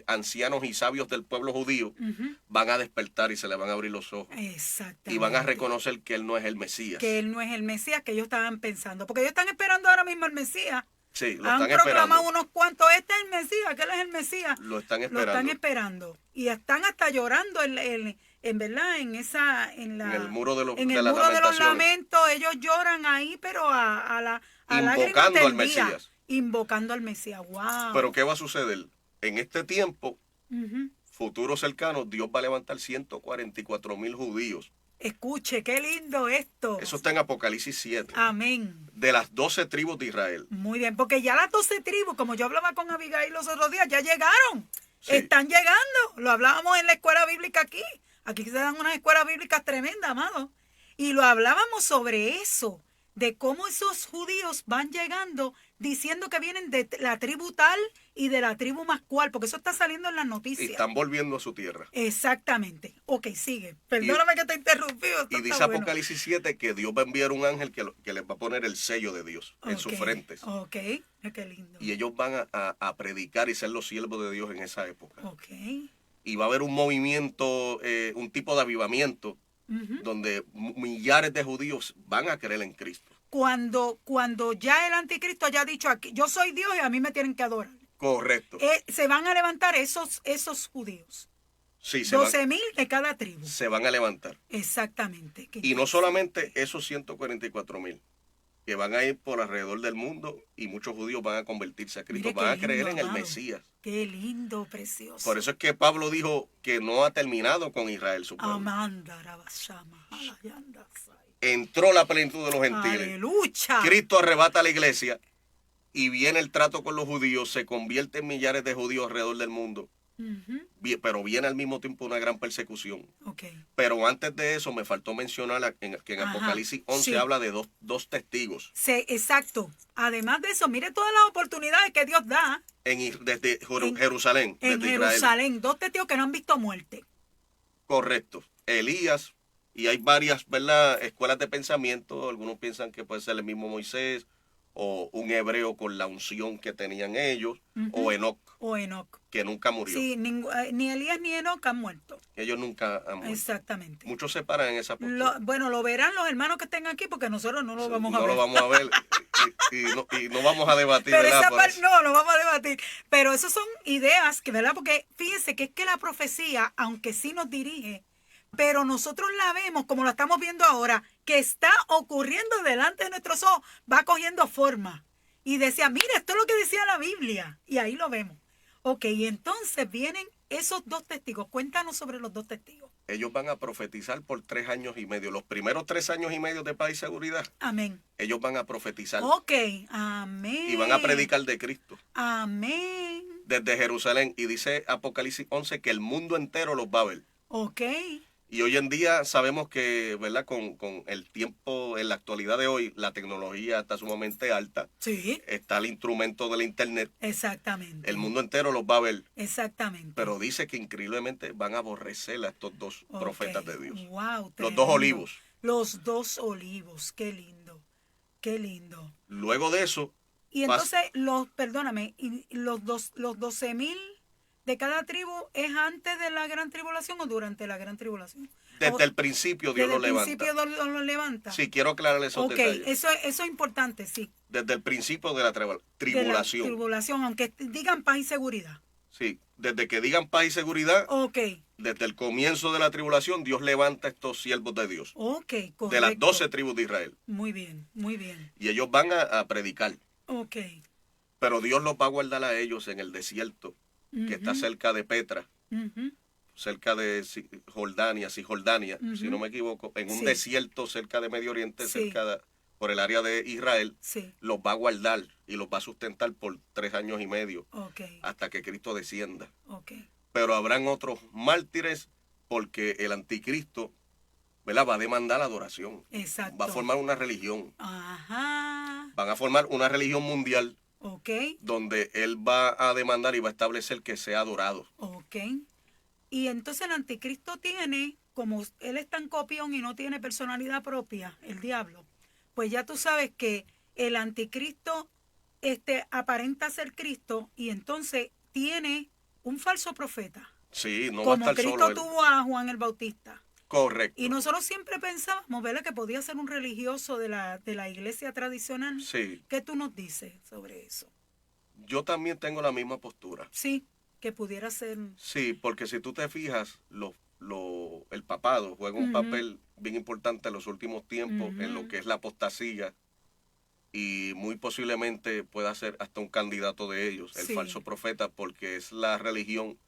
ancianos y sabios del pueblo judío Ujú. van a despertar y se le van a abrir los ojos. Exactamente. Y van a reconocer que Él no es el Mesías. que él no es el Mesías que ellos estaban pensando. Porque ellos están esperando ahora mismo el Mesías. Sí, lo Han están proclamado esperando. unos cuantos, este es el Mesías, que él es el Mesías. Lo están Lo esperando. están esperando. Y están hasta llorando en verdad, en el muro de los muro de los lamentaciones. lamentos. Ellos lloran ahí, pero a lágrimas Invocando al del día. Mesías. Invocando al Mesías. Wow. Pero ¿qué va a suceder? En este tiempo, Ujú. futuro cercano, Dios va a levantar 144,000 judíos. Escuche, qué lindo esto. Eso está en Apocalipsis 7. Amén. De las 12 tribus de Israel. Muy bien, porque ya las 12 tribus, como yo hablaba con Abigail los otros días, ya llegaron. Sí. Están llegando. Lo hablábamos en la escuela bíblica aquí. Aquí se dan unas escuelas bíblicas tremendas, amado. Y lo hablábamos sobre eso, de cómo esos judíos van llegando diciendo que vienen de la tribu tal y de la tribu más cual, porque eso está saliendo en las Y noticias. están volviendo a su tierra. Exactamente. Ok, sigue. Perdóname que te interrumpí. esto Y está dice bueno. Apocalipsis 7 que Dios va a enviar un ángel que les va a poner el sello de Dios en sus Ok, frentes. Ok, qué lindo. Y ellos van a predicar y ser los siervos de Dios en esa época. Ok. Y va a haber un movimiento, un tipo de avivamiento, Ujú. donde millares de judíos van a creer en Cristo. Cuando ya el anticristo haya dicho aquí, yo soy Dios y a mí me tienen que adorar. Correcto. Se van a levantar esos judíos. Sí, 12,000 de cada tribu. se van a levantar. Exactamente. Qué Y no interesante. solamente esos 144,000. que van a ir por alrededor del mundo y muchos judíos van a convertirse a Cristo, Mire qué van a lindo, creer en el amado. Mesías. Qué lindo, precioso. Por eso es que Pablo dijo que no ha terminado con Israel su pueblo. Amanda Rabashama, Alayanda Sai. Entró la plenitud de los gentiles. Aleluya. Cristo arrebata a la iglesia y viene el trato con los judíos, se convierte en millares de judíos alrededor del mundo. Ujú. Pero viene al mismo tiempo una gran persecución. Ok. Pero antes de eso me faltó mencionar que en Ajá, Apocalipsis 11 sí. habla de dos testigos. Sí, exacto. Además de eso, mire todas las oportunidades que Dios da Desde En- Jerusalén, en desde Israel. Jerusalén. 2 testigos que no han visto muerte. Correcto. Elías, y hay varias, ¿verdad?, escuelas de pensamiento. Algunos piensan que puede ser el mismo Moisés o un hebreo con la unción que tenían ellos, Ujú. o Enoc, O Enoc. que nunca murió. Sí, ni Elías ni Enoc han muerto. Ellos nunca han muerto. Exactamente. Muchos se paran en esa postura. Bueno, lo verán los hermanos que estén aquí porque nosotros no lo vamos a No ver. lo vamos a ver y no vamos a debatir, Pero ¿verdad? esa Por parte eso. no vamos a debatir. Pero esas son ideas que, ¿verdad? Porque fíjense que es que la profecía, aunque sí nos dirige, pero nosotros la vemos como la estamos viendo ahora, que está ocurriendo delante de nuestros ojos, va cogiendo forma. Y decía, mira, esto es lo que decía la Biblia. Y ahí lo vemos. Ok, y entonces vienen esos 2 testigos. Cuéntanos sobre los 2 testigos. Ellos van a profetizar por 3 años y medio. Los primeros 3 años y medio de paz y seguridad, Amén. ellos van a profetizar Ok, amén. y van a predicar de Cristo Amén. desde Jerusalén. Y dice Apocalipsis 11 que el mundo entero los va a ver. Ok. Y hoy en día sabemos que, ¿verdad?, con el tiempo, en la actualidad de hoy, la tecnología está sumamente alta. Sí, Está el instrumento del internet. exactamente. El mundo entero los va a ver. Exactamente. Pero dice que increíblemente van a aborrecer a estos 2 Ok. profetas de Dios. Wow, Los tremendo. 2 olivos. Los 2 olivos. Qué lindo. Qué lindo. Luego de eso, Y entonces, perdóname, y los 12,000 de cada tribu es antes de la gran tribulación o durante la gran tribulación. desde el principio Dios Desde lo el levanta. principio Dios lo levanta. Sí, quiero aclarar esos Ok, detalles. eso es importante, sí. Desde el principio de la De la tribulación. tribulación, aunque digan paz y seguridad. Sí, desde que digan paz y seguridad, Ok, desde el comienzo de la tribulación, Dios levanta a estos siervos de Dios. ok, correcto. De las 12 tribus de Israel. Muy bien, muy bien. Y ellos van a predicar. Ok. Pero Dios los va a guardar a ellos en el desierto, que está Ujú, cerca de Petra, ujú. cerca de Cisjordania, Ujú. si no me equivoco, en un Sí. desierto cerca de Medio Oriente, Sí. por el área de Israel, Sí, los va a guardar y los va a sustentar por 3 años y medio ok, hasta que Cristo descienda. ok. Pero habrán otros mártires porque el anticristo, ¿verdad?, va a demandar adoración. Exacto. Va a formar una religión. Ajá, Van a formar una religión mundial ok, donde él va a demandar y va a establecer que sea adorado. ok. Y entonces el anticristo tiene, como él es tan copión y no tiene personalidad propia, el diablo, pues ya tú sabes que el anticristo aparenta ser Cristo y entonces tiene un falso profeta. Sí, no va a Como estar Cristo solo él. tuvo a Juan el Bautista. Correcto. Y nosotros siempre pensábamos, ¿verdad?, que podía ser un religioso de la iglesia tradicional. Sí, ¿Qué tú nos dices sobre eso? yo también tengo la misma postura. Sí, que pudiera ser. Sí, porque si tú te fijas, el papado juega un Ujú. papel bien importante en los últimos tiempos en lo Ujú. que es la apostasía y muy posiblemente pueda ser hasta un candidato de ellos, el Sí. falso profeta, porque es la religión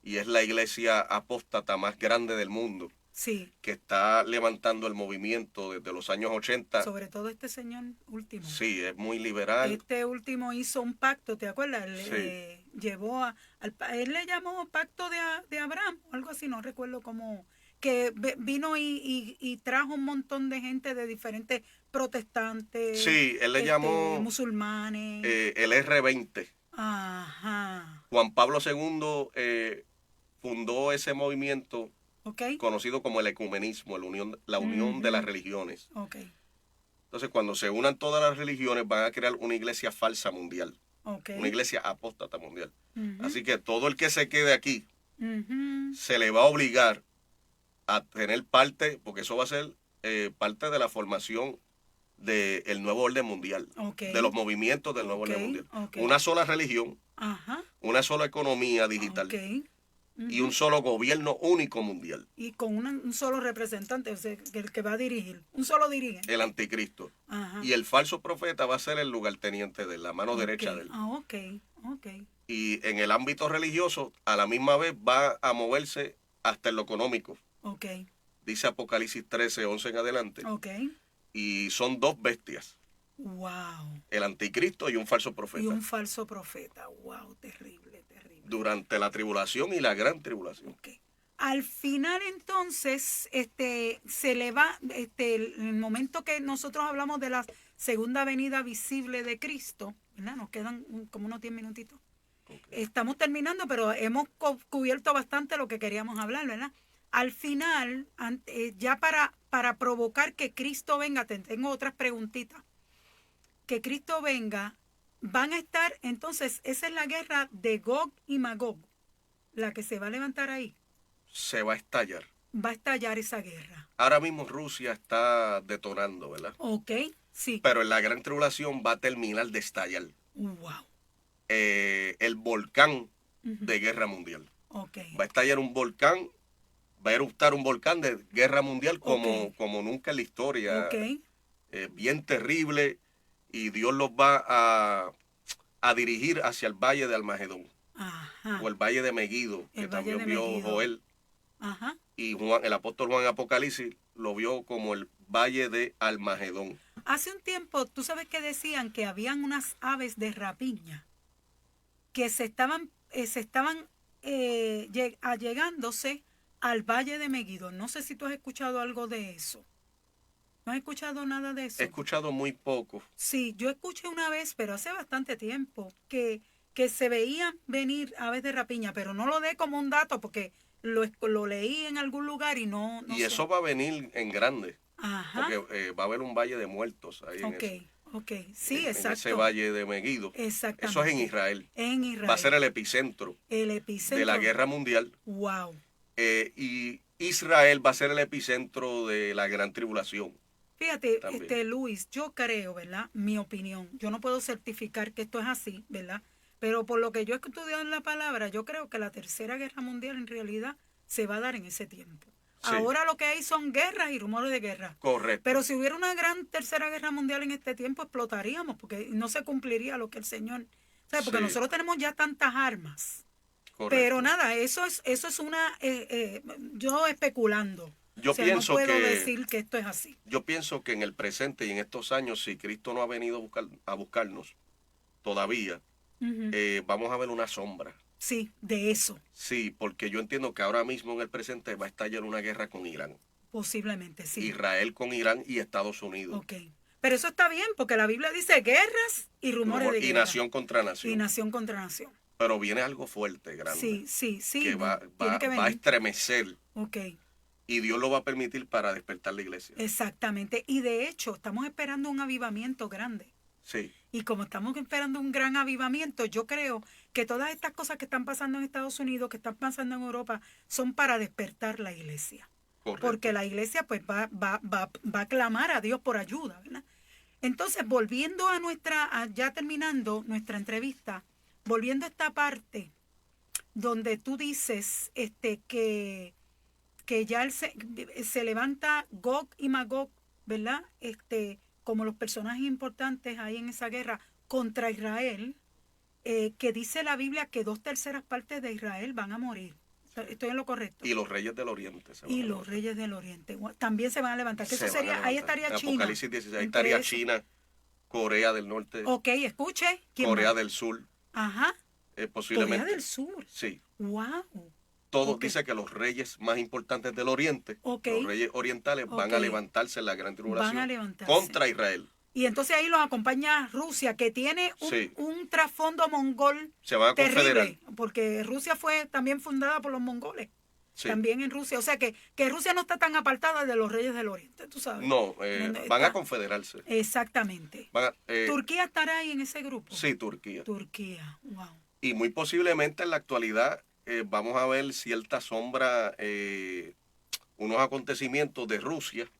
y es la iglesia apóstata más grande del mundo Sí, que está levantando el movimiento desde los años 80. sobre todo este señor último. Sí, es muy liberal. Este último hizo un pacto, ¿te acuerdas? Sí. Llevó él le llamó pacto de Abraham, o algo así, no recuerdo cómo, que vino y trajo un montón de gente de diferentes protestantes, Sí, él le llamó musulmanes. el R20. Ajá, Juan Pablo II fundó ese movimiento ok, conocido como el ecumenismo, la unión de las Ujú. religiones. ok, Entonces, cuando se unan todas las religiones, van a crear una iglesia falsa mundial, ok. una iglesia apóstata mundial. Ujú, Así que todo el que se quede aquí ujú. se le va a obligar a tener parte, porque eso va a ser parte de la formación del nuevo orden mundial, Ok. de los movimientos del nuevo Ok, orden mundial. ok. Una sola religión, Ajá, una sola economía digital. ok. y un solo gobierno único mundial. Y con un solo representante, o sea, el que va a dirigir. Un solo dirige. El anticristo. Ajá. Y el falso profeta va a ser el lugarteniente de él, la mano derecha de él. Ah, ok. Y en el ámbito religioso, a la misma vez va a moverse hasta en lo económico. Ok. Dice Apocalipsis 13, 11 en adelante. Ok. Y son dos bestias. Wow. El anticristo y un falso profeta. Y un falso profeta. Wow, terrible, terrible. Durante la tribulación y la gran tribulación. Ok. Al final entonces, se le va, el momento que nosotros hablamos de la segunda venida visible de Cristo, ¿verdad? Nos quedan como unos 10 minutitos. Okay. Estamos terminando, pero hemos cubierto bastante lo que queríamos hablar, ¿verdad? Al final, ya para provocar que Cristo venga, tengo otras preguntitas. Que Cristo venga, van a estar, entonces, esa es la guerra de Gog y Magog, la que se va a levantar ahí. Se va a estallar. Va a estallar esa guerra. Ahora mismo Rusia está detonando, ¿verdad? Ok, sí. Pero en la gran tribulación va a terminar de estallar. Wow. El volcán de guerra mundial. Okay. Va a estallar un volcán, va a eruptar un volcán de guerra mundial como nunca en la historia. Okay. Bien terrible, y Dios los va a dirigir hacia el valle de Almagedón. Ajá. O el valle de Megido, que también vio Joel. Ajá. Y Juan, el apóstol Juan Apocalipsis lo vio como el valle de Almagedón. Hace un tiempo, tú sabes que decían que habían unas aves de rapiña que se estaban allegándose al valle de Megido. No sé si tú has escuchado algo de eso. ¿No has escuchado nada de eso? He escuchado muy poco. Sí, yo escuché una vez, pero hace bastante tiempo, que se veían venir aves de rapiña, pero no lo dé como un dato porque lo leí en algún lugar y no y eso va a venir en grande. Ajá. Porque va a haber un valle de muertos ahí en eso. Ok, sí, exacto. En ese valle de Megido. Exactamente. Eso es en Israel. En Israel. Va a ser el epicentro. De la guerra mundial. Wow. Y Israel va a ser el epicentro de la gran tribulación. Fíjate, Luis, yo creo, ¿verdad? Mi opinión. Yo no puedo certificar que esto es así, ¿verdad? Pero por lo que yo he estudiado en la palabra, yo creo que la tercera guerra mundial en realidad se va a dar en ese tiempo. Sí. Ahora lo que hay son guerras y rumores de guerra. Correcto. Pero si hubiera una gran tercera guerra mundial en este tiempo, explotaríamos, porque no se cumpliría lo que el Señor... O sea, porque nosotros tenemos ya tantas armas. Correcto. Pero nada, eso es una... yo especulando. Yo pienso no puedo decir que esto es así. Yo pienso que en el presente y en estos años, si Cristo no ha venido a buscarnos todavía, vamos a ver una sombra. Sí, de eso. Sí, porque yo entiendo que ahora mismo en el presente va a estallar una guerra con Irán. Posiblemente, sí. Israel con Irán y Estados Unidos. Ok. Pero eso está bien, porque la Biblia dice guerras y rumores de guerra. Y nación contra nación. Y nación contra nación. Pero viene algo fuerte, grande. Sí. Que va a estremecer. Ok. Y Dios lo va a permitir para despertar la iglesia. Exactamente. Y de hecho, estamos esperando un avivamiento grande. Sí. Y como estamos esperando un gran avivamiento, yo creo que todas estas cosas que están pasando en Estados Unidos, que están pasando en Europa, son para despertar la iglesia. Correcto. Porque la iglesia pues va a clamar a Dios por ayuda, ¿verdad? Entonces, volviendo ya terminando nuestra entrevista, volviendo a esta parte donde tú dices que ya se levanta Gog y Magog, ¿verdad? Como los personajes importantes ahí en esa guerra contra Israel, que dice la Biblia que 2/3 partes de Israel van a morir. ¿Estoy en lo correcto? Y los reyes del oriente. Los reyes del oriente también se van a levantar. Que eso sería, ahí estaría China. Apocalipsis 16, ahí estaría China, Corea del Norte. Ok, escuche. Corea del Sur. Ajá. Posiblemente. Corea del Sur. Sí. Wow. Todo dice que los reyes más importantes del oriente, los reyes orientales, van a levantarse en la gran tribulación contra Israel. Y entonces ahí los acompaña Rusia, que tiene un trasfondo mongol. Se van a confederar. Porque Rusia fue también fundada por los mongoles. Sí. También en Rusia. O sea que Rusia no está tan apartada de los reyes del oriente, tú sabes. No, van a confederarse. Exactamente. ¿Turquía estará ahí en ese grupo? Sí, Turquía. Turquía, wow. Y muy posiblemente en la actualidad vamos a ver cierta sombra, unos acontecimientos de Rusia,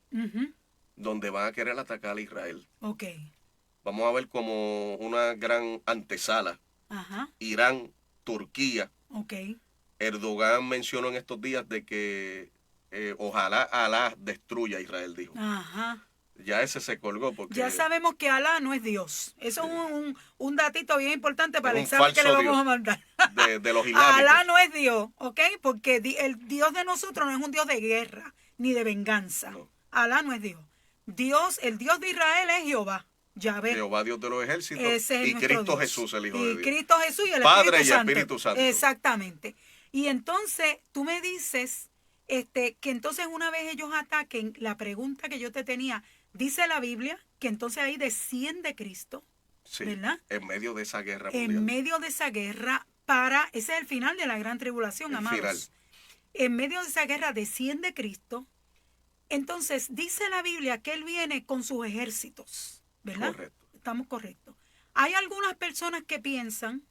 donde van a querer atacar a Israel. Ok. Vamos a ver como una gran antesala. Ajá. Irán, Turquía. Ok. Erdogan mencionó en estos días de que ojalá Alá destruya a Israel, dijo. Ajá. Ya ese se colgó porque Ya sabemos que Alá no es Dios. Eso es un datito bien importante para es el un examen que le falso vamos Dios a mandar. de los islámicos. Alá no es Dios, ¿ok? Porque el Dios de nosotros no es un Dios de guerra ni de venganza. No. Alá no es Dios. El Dios de Israel es Jehová. Yahvé. Jehová Dios de los ejércitos Ese es y nuestro Cristo Dios. Jesús, el Hijo de Dios. Cristo Jesús y el Padre Espíritu y Santo. Espíritu Santo. Exactamente. Y entonces tú me dices que entonces una vez ellos ataquen, la pregunta que yo te tenía, dice la Biblia que entonces ahí desciende Cristo, Sí, ¿verdad? en medio de esa guerra mundial. En medio de esa guerra ese es el final de la gran tribulación, El amados. final. En medio de esa guerra desciende Cristo. Entonces dice la Biblia que Él viene con sus ejércitos, ¿verdad? Correcto. Estamos correctos. Hay algunas personas que piensan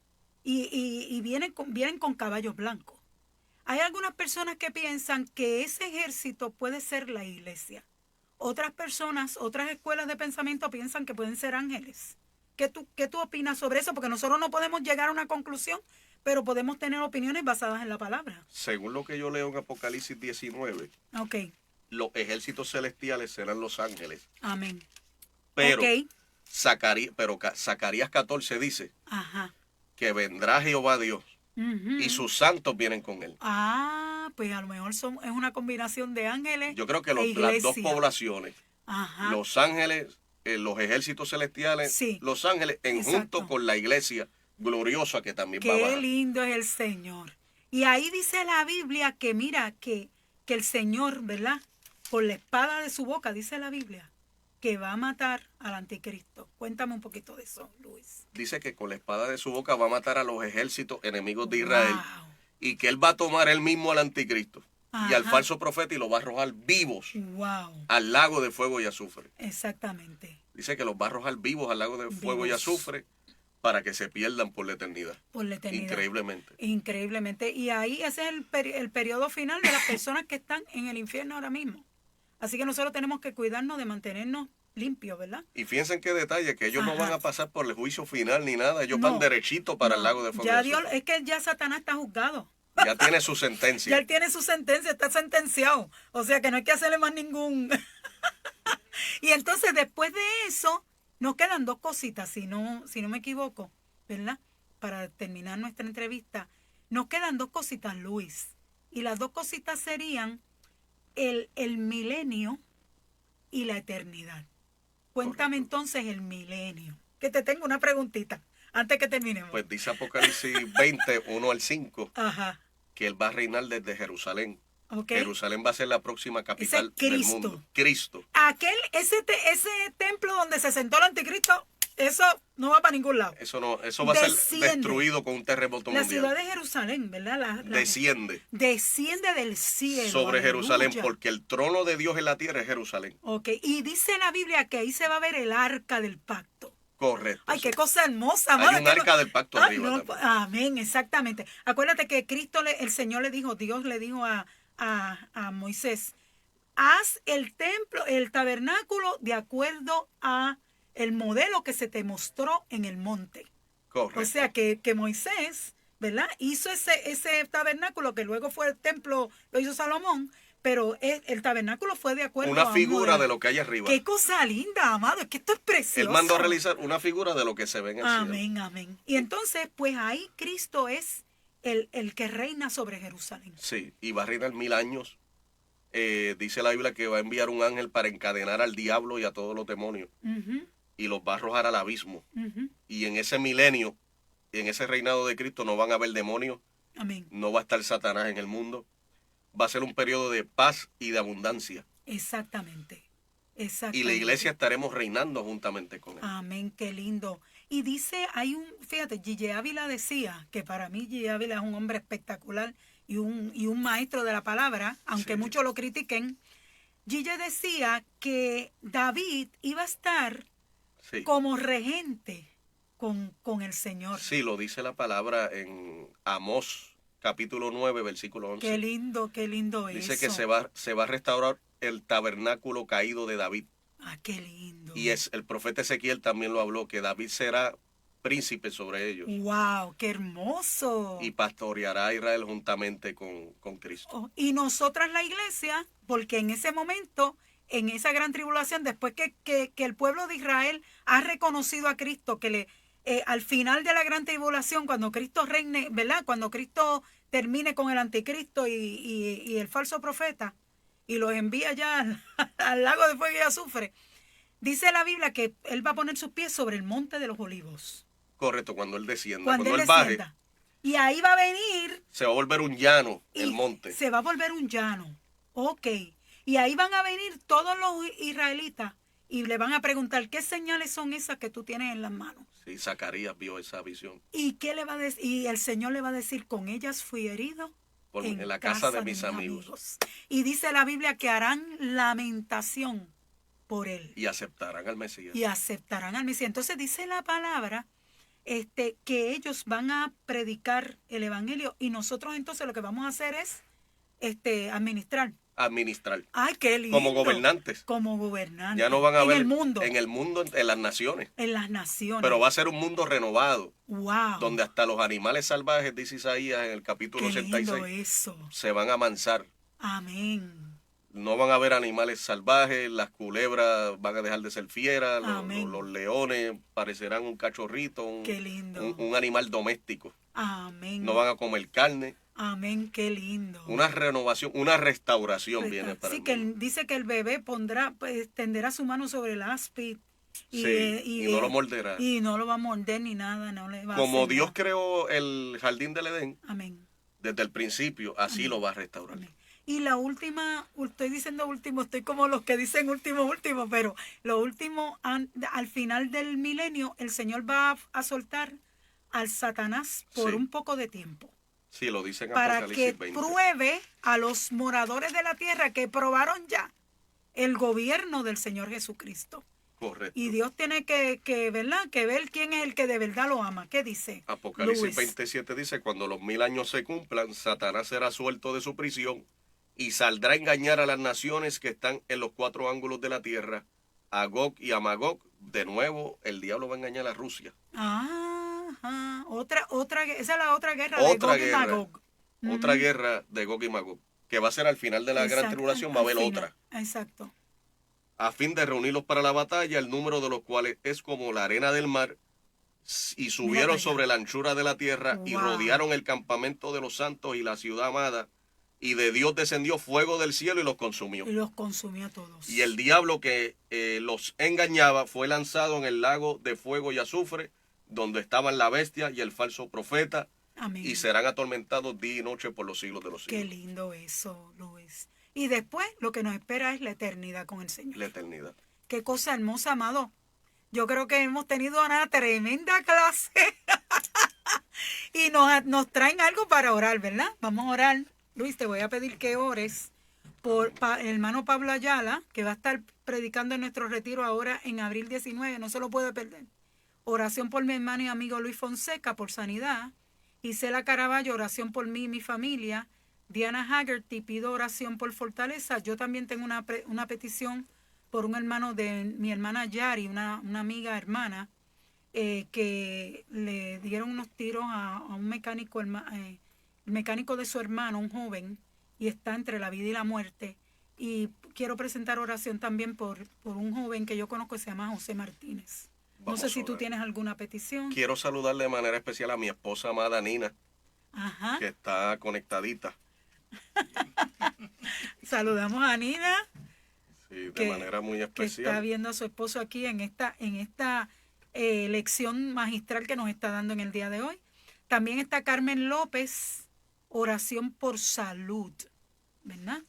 y vienen con caballos blancos. Hay algunas personas que piensan que ese ejército puede ser la iglesia. Otras personas, otras escuelas de pensamiento piensan que pueden ser ángeles. ¿Qué tú opinas sobre eso? Porque nosotros no podemos llegar a una conclusión, pero podemos tener opiniones basadas en la palabra. Según lo que yo leo en Apocalipsis 19, Ok. los ejércitos celestiales serán los ángeles. Amén. Pero, Ok. Zacarías 14 dice Ajá. que vendrá Jehová Dios Ujú. y sus santos vienen con él. Pues a lo mejor es una combinación de ángeles. Yo creo que e las dos iglesia. poblaciones, Ajá. los ángeles, los ejércitos celestiales, Sí. los ángeles, junto Exacto. con la iglesia gloriosa que también va a Qué bajar. lindo es el Señor. Y ahí dice la Biblia que mira, que el Señor, ¿verdad? Por la espada de su boca, dice la Biblia, que va a matar al anticristo. Cuéntame un poquito de eso, Luis. Dice que con la espada de su boca va a matar a los ejércitos enemigos de Israel Wow. y que él va a tomar él mismo al anticristo y al Ajá. falso profeta y los va a arrojar vivos Wow. al lago de fuego y azufre. Exactamente. Dice que los va a arrojar vivos al lago de fuego y Vivos. azufre para que se pierdan por la eternidad. Por la eternidad. Increíblemente. Increíblemente. Y ahí ese es el periodo final de las personas que están en el infierno ahora mismo. Así que nosotros tenemos que cuidarnos de mantenernos limpios, ¿verdad? Y fíjense qué detalle, que ellos no Ajá. van a pasar por el juicio final ni nada, ellos No. van derechito para el No, lago de fuego. ya y azufre. es que ya Satanás está juzgado. Ya tiene su sentencia. Ya él tiene su sentencia, está sentenciado. O sea que no hay que hacerle más ningún. Y entonces después de eso, nos quedan dos cositas, si no me equivoco, ¿verdad? Para terminar nuestra entrevista, nos quedan dos cositas, Luis. Y las dos cositas serían el milenio y la eternidad. Cuéntame Correcto. entonces el milenio. Que te tengo una preguntita antes que terminemos. Pues dice Apocalipsis 20, 1 al 5, Ajá. que él va a reinar desde Jerusalén. Ok. Jerusalén va a ser la próxima capital Ese del Cristo. mundo. Cristo. Ese templo donde se sentó el anticristo, eso no va para ningún lado. Eso va a ser Desciende. destruido con un terremoto La mundial. ciudad de Jerusalén, ¿verdad? Desciende Desciende del cielo. sobre Jerusalén, aleluya. porque el trono de Dios en la tierra es Jerusalén. Ok, y dice la Biblia que ahí se va a ver el arca del pacto. Correcto. Ay, sí. qué cosa hermosa. Hay amada, un que arca del pacto arriba no, también. amén, exactamente. Acuérdate que el Señor le dijo, Dios le dijo a Moisés, haz el templo, el tabernáculo de acuerdo a el modelo que se te mostró en el monte. Correcto. O sea que Moisés, ¿verdad? Hizo ese tabernáculo que luego fue el templo, lo hizo Salomón, pero el tabernáculo fue de acuerdo a una un figura modelo. de lo que hay arriba. Qué cosa linda, amado, es que esto es precioso. Él mandó a realizar una figura de lo que se ve en el cielo. Amén, amén. Y entonces, pues ahí Cristo es el que reina sobre Jerusalén. Sí, y va a reinar 1000 años. Dice la Biblia que va a enviar un ángel para encadenar al diablo y a todos los demonios. Ujú, Y los va a arrojar al abismo. ujú. Y en ese milenio, en ese reinado de Cristo, no van a haber demonios, Amén. no va a estar Satanás en el mundo. Va a ser un periodo de paz y de abundancia. Exactamente. Y la iglesia estaremos reinando juntamente con él. Amén, qué lindo. Y dice, fíjate, Gigi Ávila decía, que para mí Gigi Ávila es un hombre espectacular y un maestro de la palabra, aunque Sí. muchos lo critiquen. Gigi decía que David iba a estar Sí. como regente con el Señor. Sí, lo dice la palabra en Amós, capítulo 9, versículo 11. Qué lindo Dice eso. que se va a restaurar el tabernáculo caído de David. Ah, qué lindo. Y el profeta Ezequiel también lo habló, que David será príncipe sobre ellos. ¡Wow! ¡Qué hermoso! Y pastoreará a Israel juntamente con Cristo. Oh, y nosotras la iglesia, porque en ese momento, en esa gran tribulación, después que el pueblo de Israel ha reconocido a Cristo, que al final de la gran tribulación, cuando Cristo reine, ¿verdad? Cuando Cristo termine con el anticristo y el falso profeta, y los envía ya al lago de fuego y azufre, dice la Biblia que Él va a poner sus pies sobre el monte de los olivos. Correcto, cuando Él descienda. Cuando Él baje, descienda. Y ahí va a venir. se va a volver un llano el monte. Se va a volver un llano. Ok. Y ahí van a venir todos los israelitas y le van a preguntar, ¿qué señales son esas que tú tienes en las manos? Sí, Zacarías vio esa visión. ¿Y qué le va a decir? Y el Señor le va a decir, con ellas fui herido en la casa de mis amigos. Y dice la Biblia que harán lamentación por él. Y aceptarán al Mesías. Y aceptarán al Mesías. Entonces dice la palabra que ellos van a predicar el evangelio y nosotros entonces lo que vamos a hacer es administrar. Ay, qué lindo. Como gobernantes. Como gobernantes. Ya no van a ver en el mundo. En el mundo, en las naciones. En las naciones. Pero va a ser un mundo renovado. Wow. Donde hasta los animales salvajes, dice Isaías en el capítulo 86, eso. Se van a amansar. Amén. No van a haber animales salvajes, las culebras van a dejar de ser fieras, los leones parecerán un cachorrito, qué lindo. Un animal doméstico. Amén. No van a comer carne. Amén, qué lindo. Una renovación, una restauración viene para sí, que dice que el bebé tenderá su mano sobre el áspid. Y no lo morderá. Y no lo va a morder ni nada. No le va Como a Dios nada. creó el jardín del Edén, amén, desde el principio, así amén, lo va a restaurar. Amén. Y la última, estoy diciendo último, estoy como los que dicen último, pero lo último, al final del milenio, el Señor va a soltar al Satanás por un poco de tiempo. Sí, lo dicen para Apocalipsis que 20. pruebe a los moradores de la tierra que probaron ya el gobierno del Señor Jesucristo. Correcto. Y Dios tiene ¿verdad? Que ver quién es el que de verdad lo ama. ¿Qué dice? Apocalipsis 27 dice, cuando los 1000 años se cumplan, Satanás será suelto de su prisión y saldrá a engañar a las naciones que están en los 4 ángulos de la tierra, a Gog y a Magog. De nuevo, el diablo va a engañar a Rusia. Ajá. Esa es la otra guerra de Gog y Magog. Otra guerra de Gog y Magog, que va a ser al final de la gran tribulación, va a haber otra. Exacto. A fin de reunirlos para la batalla, el número de los cuales es como la arena del mar, y subieron sobre la anchura de la tierra y rodearon el campamento de los santos y la ciudad amada, y de Dios descendió fuego del cielo y los consumió. Y los consumió a todos. Y el diablo que los engañaba fue lanzado en el lago de fuego y azufre, donde estaban la bestia y el falso profeta. Amén. Y serán atormentados día y noche por los siglos de los siglos. Qué lindo eso, Luis. Y después lo que nos espera es la eternidad con el Señor. La eternidad. Qué cosa hermosa, amado. Yo creo que hemos tenido una tremenda clase. Y nos traen algo para orar, ¿verdad? Vamos a orar. Luis, te voy a pedir que ores por el hermano Pablo Ayala, que va a estar predicando en nuestro retiro ahora en abril 19. No se lo puede perder. Oración por mi hermano y amigo Luis Fonseca por sanidad. Isela Caraballo, oración por mí y mi familia. Diana Haggerty, pido oración por fortaleza. Yo también tengo una petición por un hermano de mi hermana Yari, una amiga hermana, que le dieron unos tiros a un mecánico, el mecánico de su hermano, un joven, y está entre la vida y la muerte. Y quiero presentar oración también por un joven que yo conozco que se llama José Martínez. No sé si tú tienes alguna petición. Quiero saludarle de manera especial a mi esposa amada Nina, ajá, que está conectadita. Saludamos a Nina. Sí, de manera muy especial. Que está viendo a su esposo aquí en esta lección magistral que nos está dando en el día de hoy. También está Carmen López, oración por salud, ¿verdad?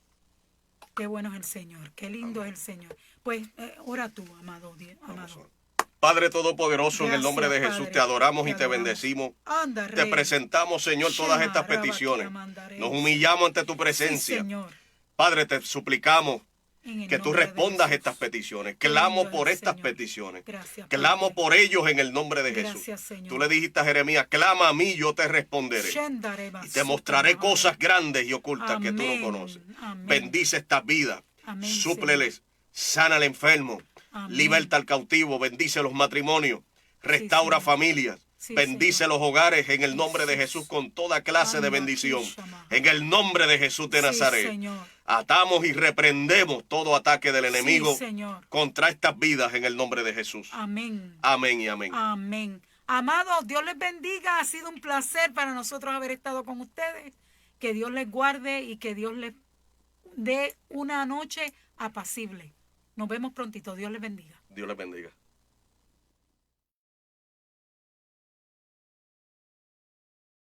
Qué bueno es el Señor, qué lindo es el Señor. Pues ora tú, amado. Padre Todopoderoso, gracias, en el nombre de Jesús, Padre, te adoramos y te bendecimos. Te presentamos, Señor, todas estas peticiones. Nos humillamos ante tu presencia. Sí, Señor. Padre, te suplicamos que tú respondas estas peticiones. Clamo por estas peticiones. Gracias, clamo por ellos en el nombre de Jesús. Señor. Tú le dijiste a Jeremías, clama a mí, yo te responderé. Y te mostraré cosas grandes y ocultas que tú no conoces. Amén. Bendice estas vidas. Amén, súpleles. Señor. Sana al enfermo. Amén. Liberta al cautivo. Bendice los matrimonios. Restaura familias. Sí, bendice Señor. los hogares en el nombre de Jesús. Jesús con toda clase de Anda, bendición. Kishama. En el nombre de Jesús de Sí, Nazaret. Señor. Atamos y reprendemos todo ataque del Sí, enemigo Señor. contra estas vidas en el nombre de Jesús. Amén. Amén y amén. Amén. Amados, Dios les bendiga. Ha sido un placer para nosotros haber estado con ustedes. Que Dios les guarde y que Dios les dé una noche apacible. Nos vemos prontito. Dios les bendiga. Dios les bendiga.